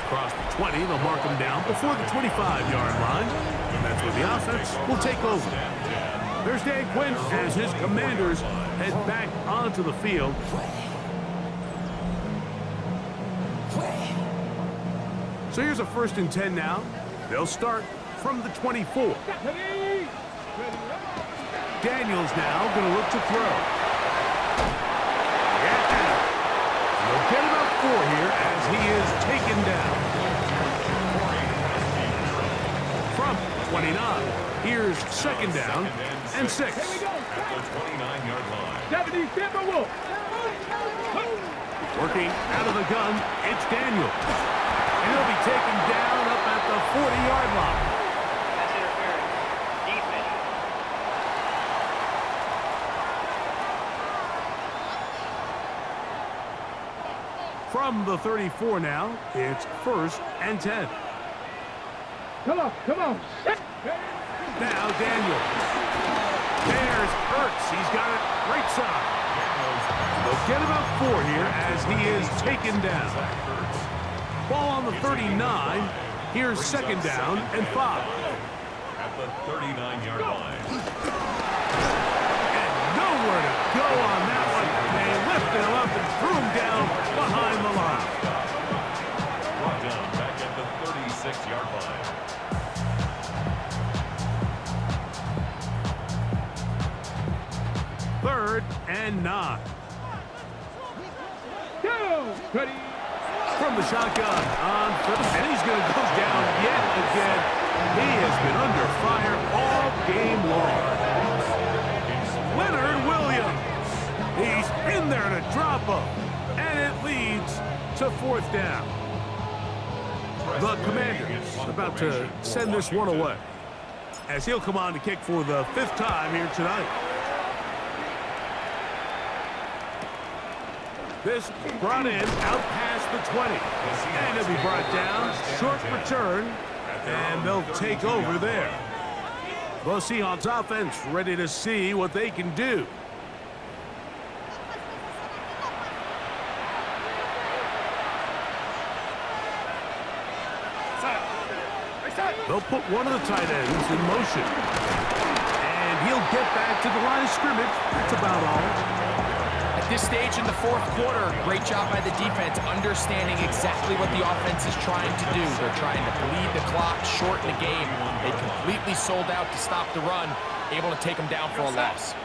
Across the 20, they'll mark him down before the 25-yard line. And that's where the offense will take over. There's Dan Quinn as his Commanders head back onto the field. So here's a 1st and 10 now. They'll start from the 24. Daniels now going to look to throw. Yeah. He'll get about 4 here as he is taken down. From 29, here's 2nd down and 6. at the 29-yard line. 70 Timberwolves. Working out of the gun, it's Daniel. And he'll be taken down up at the 40-yard line. That's interference. Defense. From the 34 now, it's 1st and 10. Come on, come on. Now Daniel. There's Ertz. He's got it right side. They'll get about 4 here as he is taken down. Ball on the 39. Here's 2nd down and 5. At the 39-yard line. And nowhere to go on that one. They lifted him up and threw him down behind the line. Brought down back at the 36-yard line. 3rd and 9. Go, Cuddy. From the shotgun on 5th, and he's going to go down yet again. He has been under fire all game long. It's Leonard Williams. He's in there to drop him, and it leads to 4th down. The Commanders about to send this one away, as he'll come on to kick for the 5th time here tonight. This brought in out past the 20. And he'll be brought down. Short return. And they'll take over there. The Seahawks offense ready to see what they can do. They'll put one of the tight ends in motion. And he'll get back to the line of scrimmage. That's about all. At this stage in the 4th quarter, great job by the defense understanding exactly what the offense is trying to do. They're trying to bleed the clock, shorten the game. They completely sold out to stop the run, able to take them down for a loss.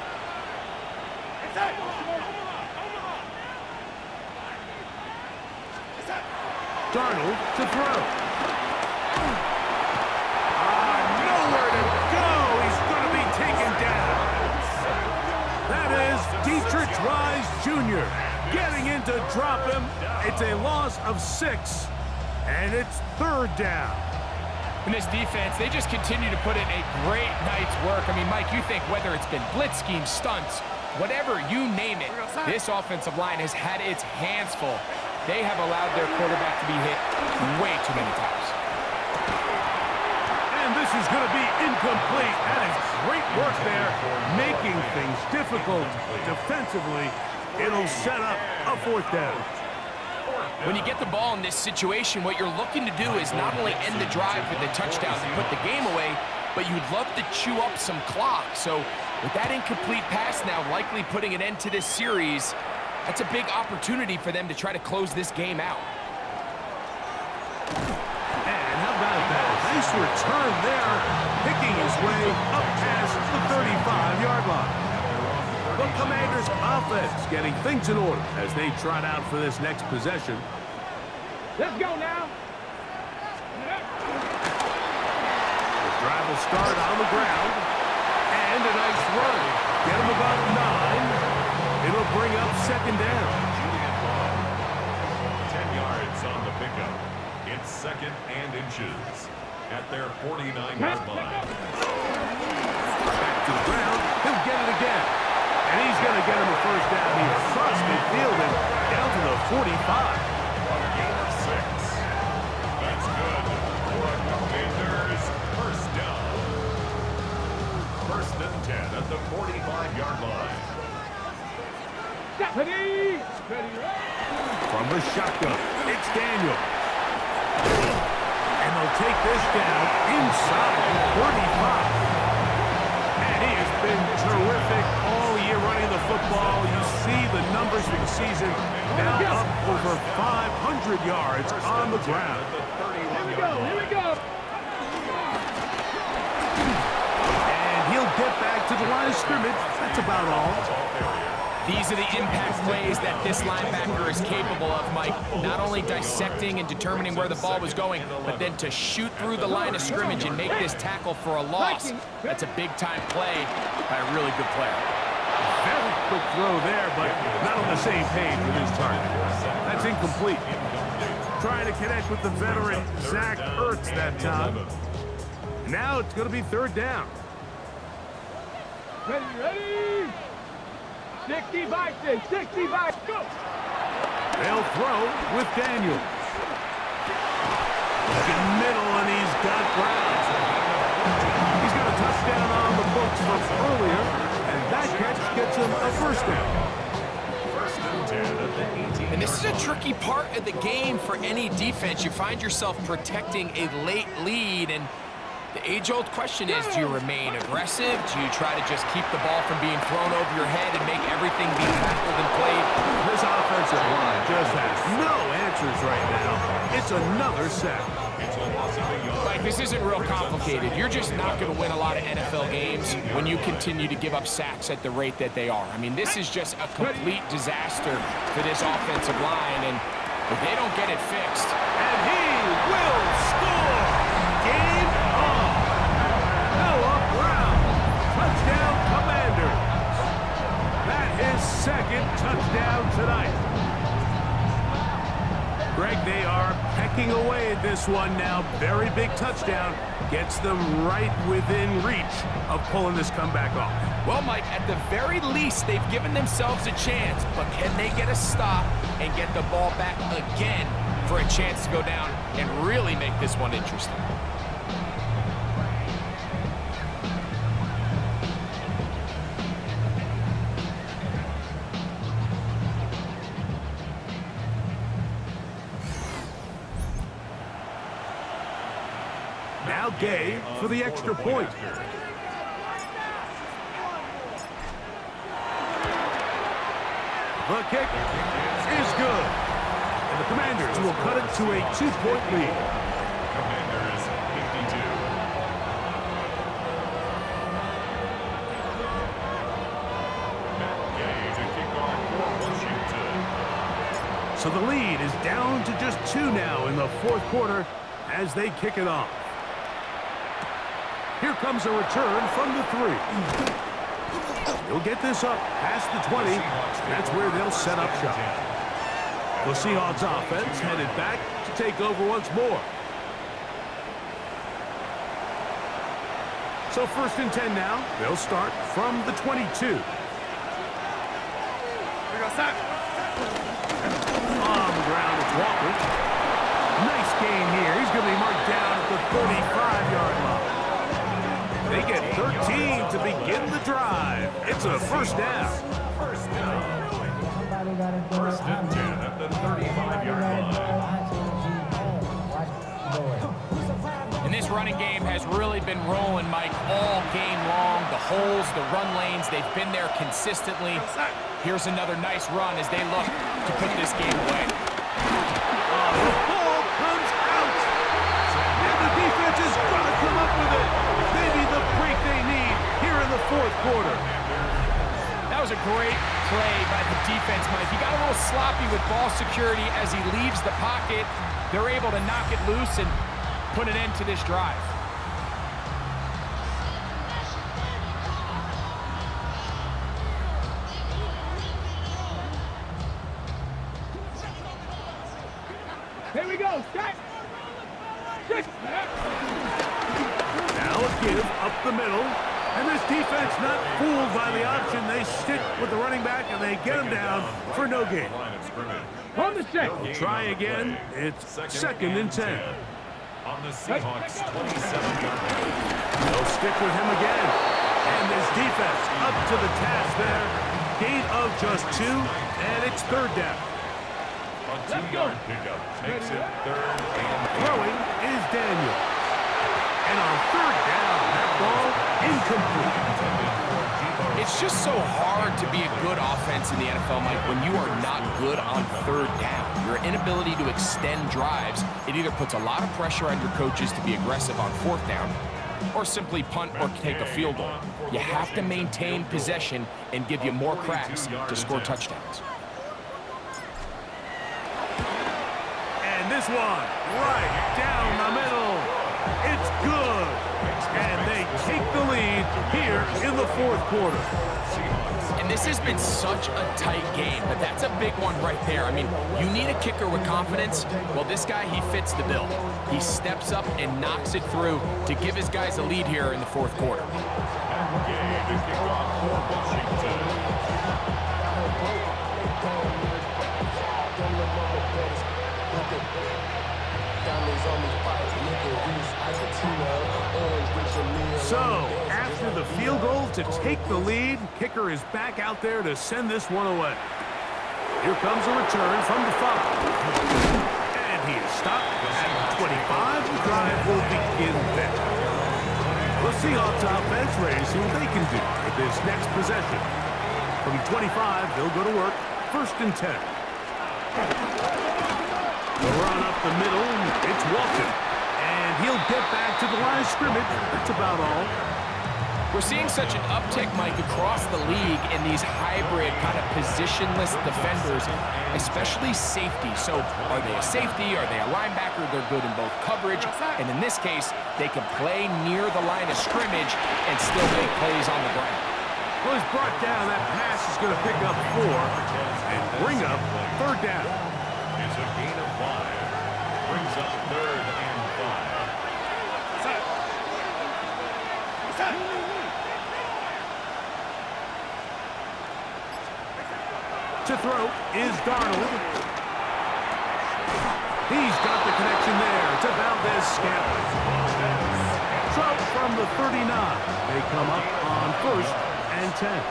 Darnold to throw. Nowhere to go. He's going to be taken down. That is Dietrich Wise Jr. getting in to drop him. It's a loss of 6, and it's 3rd down. In this defense, they just continue to put in a great night's work. I mean, Mike, you think whether it's been blitz schemes, stunts, whatever, you name it, this offensive line has had its hands full. They have allowed their quarterback to be hit way too many times. And this is going to be incomplete. That is great work there, making things difficult defensively. It'll set up a 4th down. When you get the ball in this situation, what you're looking to do is not only end the drive with the touchdown to put the game away, but you'd love to chew up some clock. So with that incomplete pass now likely putting an end to this series, that's a big opportunity for them to try to close this game out. And how about that? Nice return there, picking his way up past the 35-yard line. The Commanders' offense getting things in order as they trot out for this next possession. Let's go now. The drive will start on the ground. And a nice run. Get him about 9. It'll bring up 2nd down. 10 yards on the pickup. It's 2nd and inches at their 49-yard line. Back to the ground. He'll get it again. And he's going to get him a 1st down here. Across midfield and down to the 45. Gain of 6. That's good for a Commanders 1st down. 1st and 10 at the 45-yard line. Stephanie! From the shotgun, it's Daniel. And they'll take this down inside the 35. And he has been terrific all year running the football. You see the numbers for the season, now up over 500 yards on the ground. Here we go, here we go. And he'll get back to the line of scrimmage. That's about all. These are the impact plays that this linebacker is capable of, Mike. Not only dissecting and determining where the ball was going, but then to shoot through the line of scrimmage and make this tackle for a loss. That's a big-time play by a really good player. quick throw there, but not on the same page with his target. That's incomplete. Trying to connect with the veteran Zach Ertz that time. Now it's going to be third down. Ready? 65, 65, go! They'll throw with Daniels. Looking middle, and he's got Brown. He's got a touchdown on the books from earlier, and that catch gets him a first down. And this is a tricky part of the game for any defense. You find yourself protecting a late lead, and the age-old question is, do you remain aggressive? Do you try to just keep the ball from being thrown over your head and make everything be tackled and played? This offensive line just has no answers right now. It's another sack. Like, this isn't real complicated. You're just not going to win a lot of NFL games when you continue to give up sacks at the rate that they are. I mean, this is just a complete disaster for this offensive line, and if they don't get it fixed... And he will score! Game on! Noah Brown, touchdown Commanders. That is second touchdown tonight. Greg, they are pecking away at this one now. Very big touchdown. Gets them right within reach of pulling this comeback off. Well, Mike, at the very least, they've given themselves a chance, but can they get a stop and get the ball back again for a chance to go down and really make this one interesting? Now Gay for the extra point. The kick is good. And the Commanders will cut it to a 2-point lead. Commanders 52. Matt Gay to kick off for Washington. So the lead is down to just 2 now in the fourth quarter as they kick it off. Here comes a return from the 3. He'll get this up past the 20. That's where they'll set up shop. The Seahawks offense headed back to take over once more. So first and 10 now. They'll start from the 22. On the ground, it's Walker. Nice gain here. He's going to be marked down at the 35-yard line. They get 13 to begin the drive. It's a first down. First and 10 at the 35-yard line. And this running game has really been rolling, Mike, all game long. The holes, the run lanes, they've been there consistently. Here's another nice run as they look to put this game away. The ball comes out. And the defense is going to come up with it. Maybe the break they need here in the fourth quarter. That was a great play by the defense, Mike. He got a little sloppy with ball security as he leaves the pocket. They're able to knock it loose and put an end to this drive. Here we go, set! Now a give up the middle. And this defense not fooled by the option. They stick with the running back and they get him down for no gain. On the check. Try again. It's second and 10. On the Seahawks 27-yard line. They'll stick with him again. And this defense up to the task there. Gain of just 2, and it's third down. A 2-yard pickup makes it third and 8. Throwing is Daniel. And on third down, that ball incomplete. It's just so hard to be a good offense in the NFL, Mike, when you are not good on third down. Your inability to extend drives, it either puts a lot of pressure on your coaches to be aggressive on fourth down or simply punt or take a field goal. You have to maintain possession and give you more cracks to score touchdowns. And this one, right down the middle. It's good. And they take the lead here in the fourth quarter. And And this has been such a tight game, but that's a big one right there. I mean, you need a kicker with confidence. Well, this guy, he fits the bill. He steps up and knocks it through to give his guys a lead here in the fourth quarter. And the kickoff for Washington. So, after the field goal to take the lead, kicker is back out there to send this one away. Here comes a return from the 5. And he is stopped at 25. The drive will begin there. The Seahawks offense ready to see what they can do with this next possession. From 25, they'll go to work. 1st and 10. The run up the middle, it's Walton. And he'll get back to the line of scrimmage. That's about all. We're seeing such an uptick, Mike, across the league in these hybrid kind of positionless defenders, especially safety. So are they a safety? Are they a linebacker? They're good in both coverage. And in this case, they can play near the line of scrimmage and still make plays on the ground. Well, he's brought down. That pass is going to pick up 4 and bring up 3rd down. It's a gain of 5. Brings up 3rd and 5. To throw is Darnold. He's got the connection there to Valdez-Scantling. So from the 39, they come up on 1st and 10.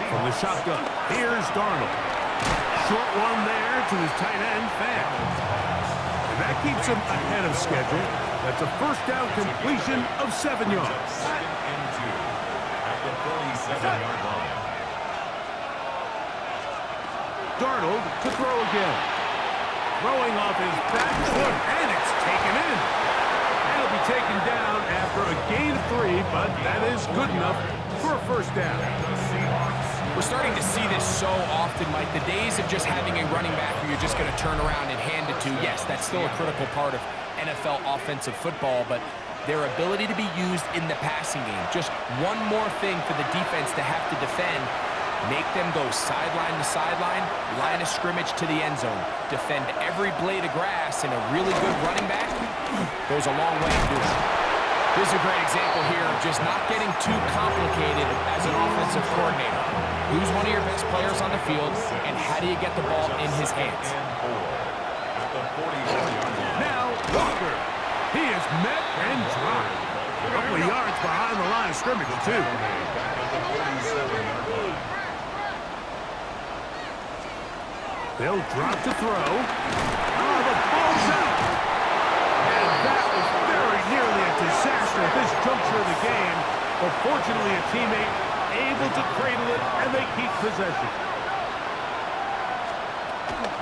From the shotgun, here's Darnold. Short one there to his tight end, Fan. And that keeps him ahead of schedule. That's a 1st down completion of 7 yards. 2nd and 2 at the 37-yard line. Darnold to throw again. Throwing off his back foot, and it's taken in. That'll be taken down after a gain of 3, but that is good enough for a 1st down. We're starting to see this so often, Mike. The days of just having a running back who you're just going to turn around and hand it to, yes, that's still a critical part of NFL offensive football, but their ability to be used in the passing game, just one more thing for the defense to have to defend. Make them go sideline to sideline, line of scrimmage to the end zone. Defend every blade of grass, and a really good running back goes a long way in doing it. This is a great example here of just not getting too complicated as an offensive coordinator. Who's one of your best players on the field, and how do you get the ball in his hands? Now, Walker. He is met and dropped. A couple of yards behind the line of scrimmage, too. They'll drop to throw. Oh, the ball's out. And that was very nearly a disaster at this juncture of the game. But fortunately, a teammate able to cradle it, and they keep possession.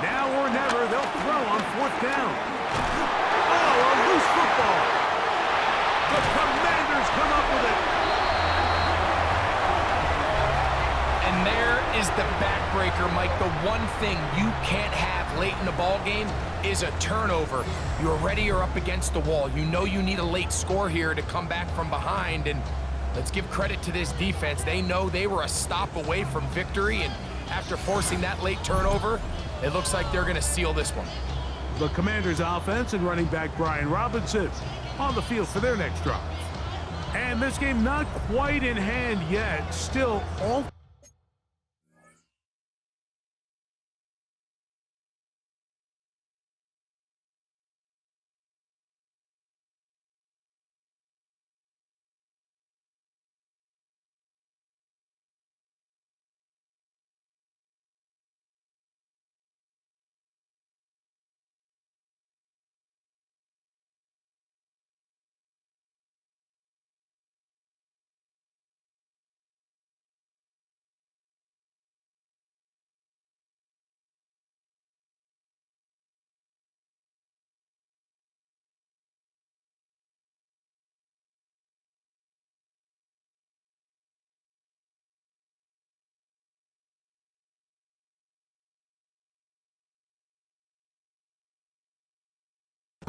Now or never, they'll throw on 4th down. Oh, a loose football. The Commanders come up with it. And there is the backbreaker, Mike. The one thing you can't have late in the ball game is a turnover. You're ready or up against the wall. You know you need a late score here to come back from behind, and let's give credit to this defense. They know they were a stop away from victory, and after forcing that late turnover, it looks like they're going to seal this one. The Commanders' offense and running back Brian Robinson on the field for their next drive. And this game not quite in hand yet. Still all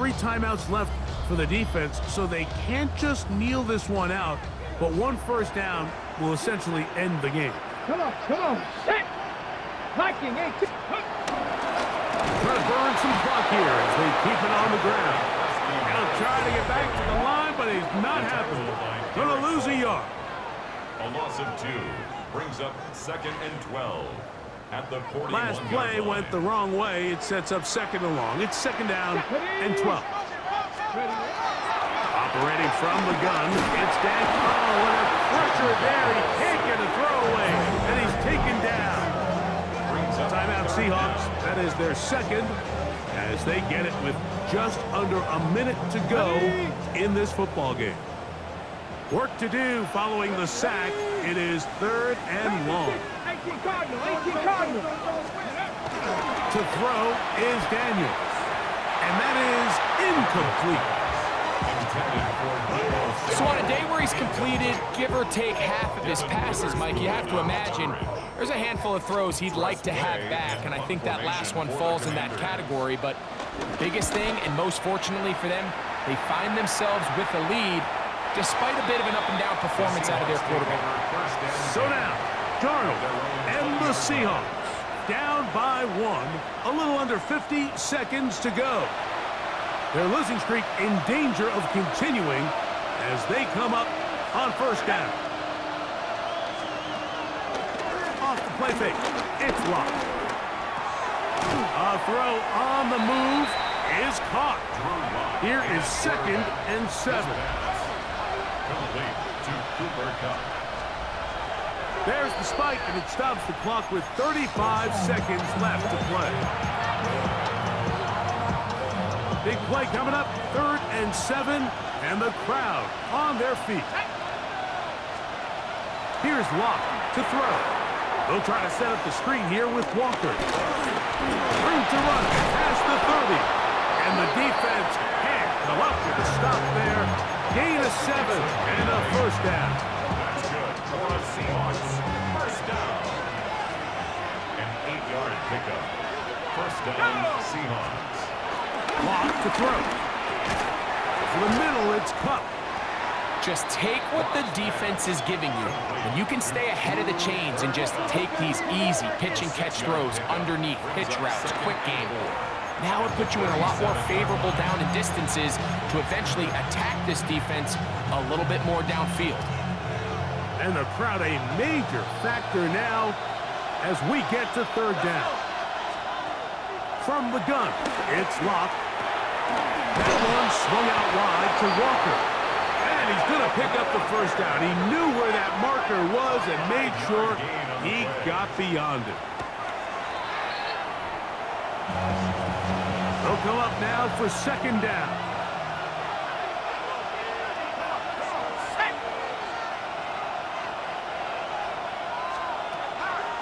three timeouts left for the defense, so they can't just kneel this one out. But one 1st down will essentially end the game. Come on, set! Viking, 18. Trying to burn some clock here as they keep it on the ground. He'll try to get back to the line, but he's not happy. Gonna lose a yard. A loss of 2 brings up 2nd and 12 at the 41-yard line. Last play went the wrong way. It sets up 2nd and long. It's 2nd down and 12. Operating from the gun, it's Dan. Oh, and a pressure there. He can't get a throwaway, and he's taken down. Timeout Seahawks. That is their 2nd as they get it with just under a minute to go in this football game. Work to do following the sack. It is 3rd and long. 18 Cardinal, 18 Cardinal. To throw is Daniels. And that is incomplete. So on a day where he's completed, give or take half of his passes, Mike, you have to imagine there's a handful of throws he'd like to have back, and I think that last one falls in that category. But the biggest thing, and most fortunately for them, they find themselves with a lead despite a bit of an up-and-down performance out of their quarterback. So now, Darnold and the Seahawks down by 1, a little under 50 seconds to go. Their losing streak in danger of continuing as they come up on 1st down. Off the play fake, it's locked. A throw on the move is caught. Here is 2nd and 7. Complete to Cooper Kupp. There's the spike, and it stops the clock with 35 seconds left to play. Big play coming up, 3rd and 7, and the crowd on their feet. Here's Locke to throw. They'll try to set up the screen here with Walker. Room to run past the 30, and the defense can't come up with a stop there. Gain of 7 and a 1st down. That's good for the Seahawks. 1st down. An 8-yard pickup. 1st down, Seahawks. Lock to throw. For the middle, it's Kupp. Just take what the defense is giving you. And you can stay ahead of the chains and just take these easy pitch-and-catch throws underneath, pitch routes, quick game. Now it puts you in a lot more favorable down and distances to eventually attack this defense a little bit more downfield. And the crowd a major factor now as we get to 3rd down. From the gun, it's locked. That one swung out wide to Walker. And he's going to pick up the 1st down. He knew where that marker was and made sure he got beyond it. They'll come up now for 2nd down.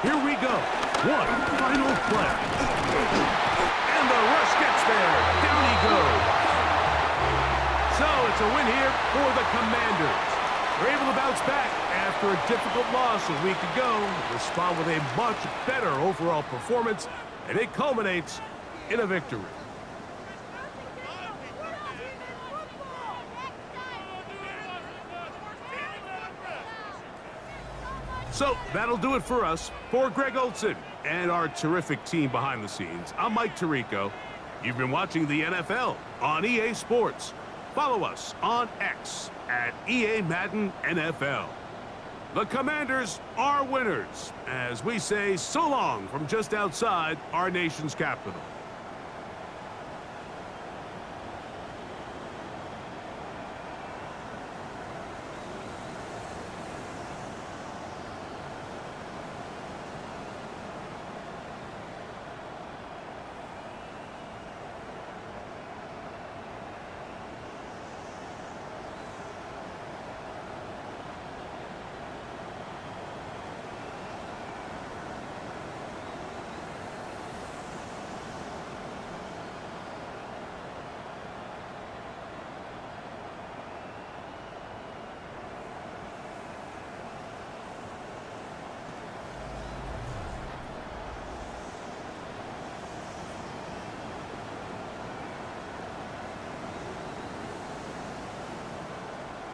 Here we go. One final play. And the rush gets there. Down he goes. So it's a win here for the Commanders. They're able to bounce back after a difficult loss a week ago. Respond with a much better overall performance, and it culminates in a victory. So that'll do it for us. For Greg Olson and our terrific team behind the scenes, I'm Mike Tirico. You've been watching the NFL on EA Sports. Follow us on X at EA Madden NFL. The Commanders are winners as we say so long from just outside our nation's capital.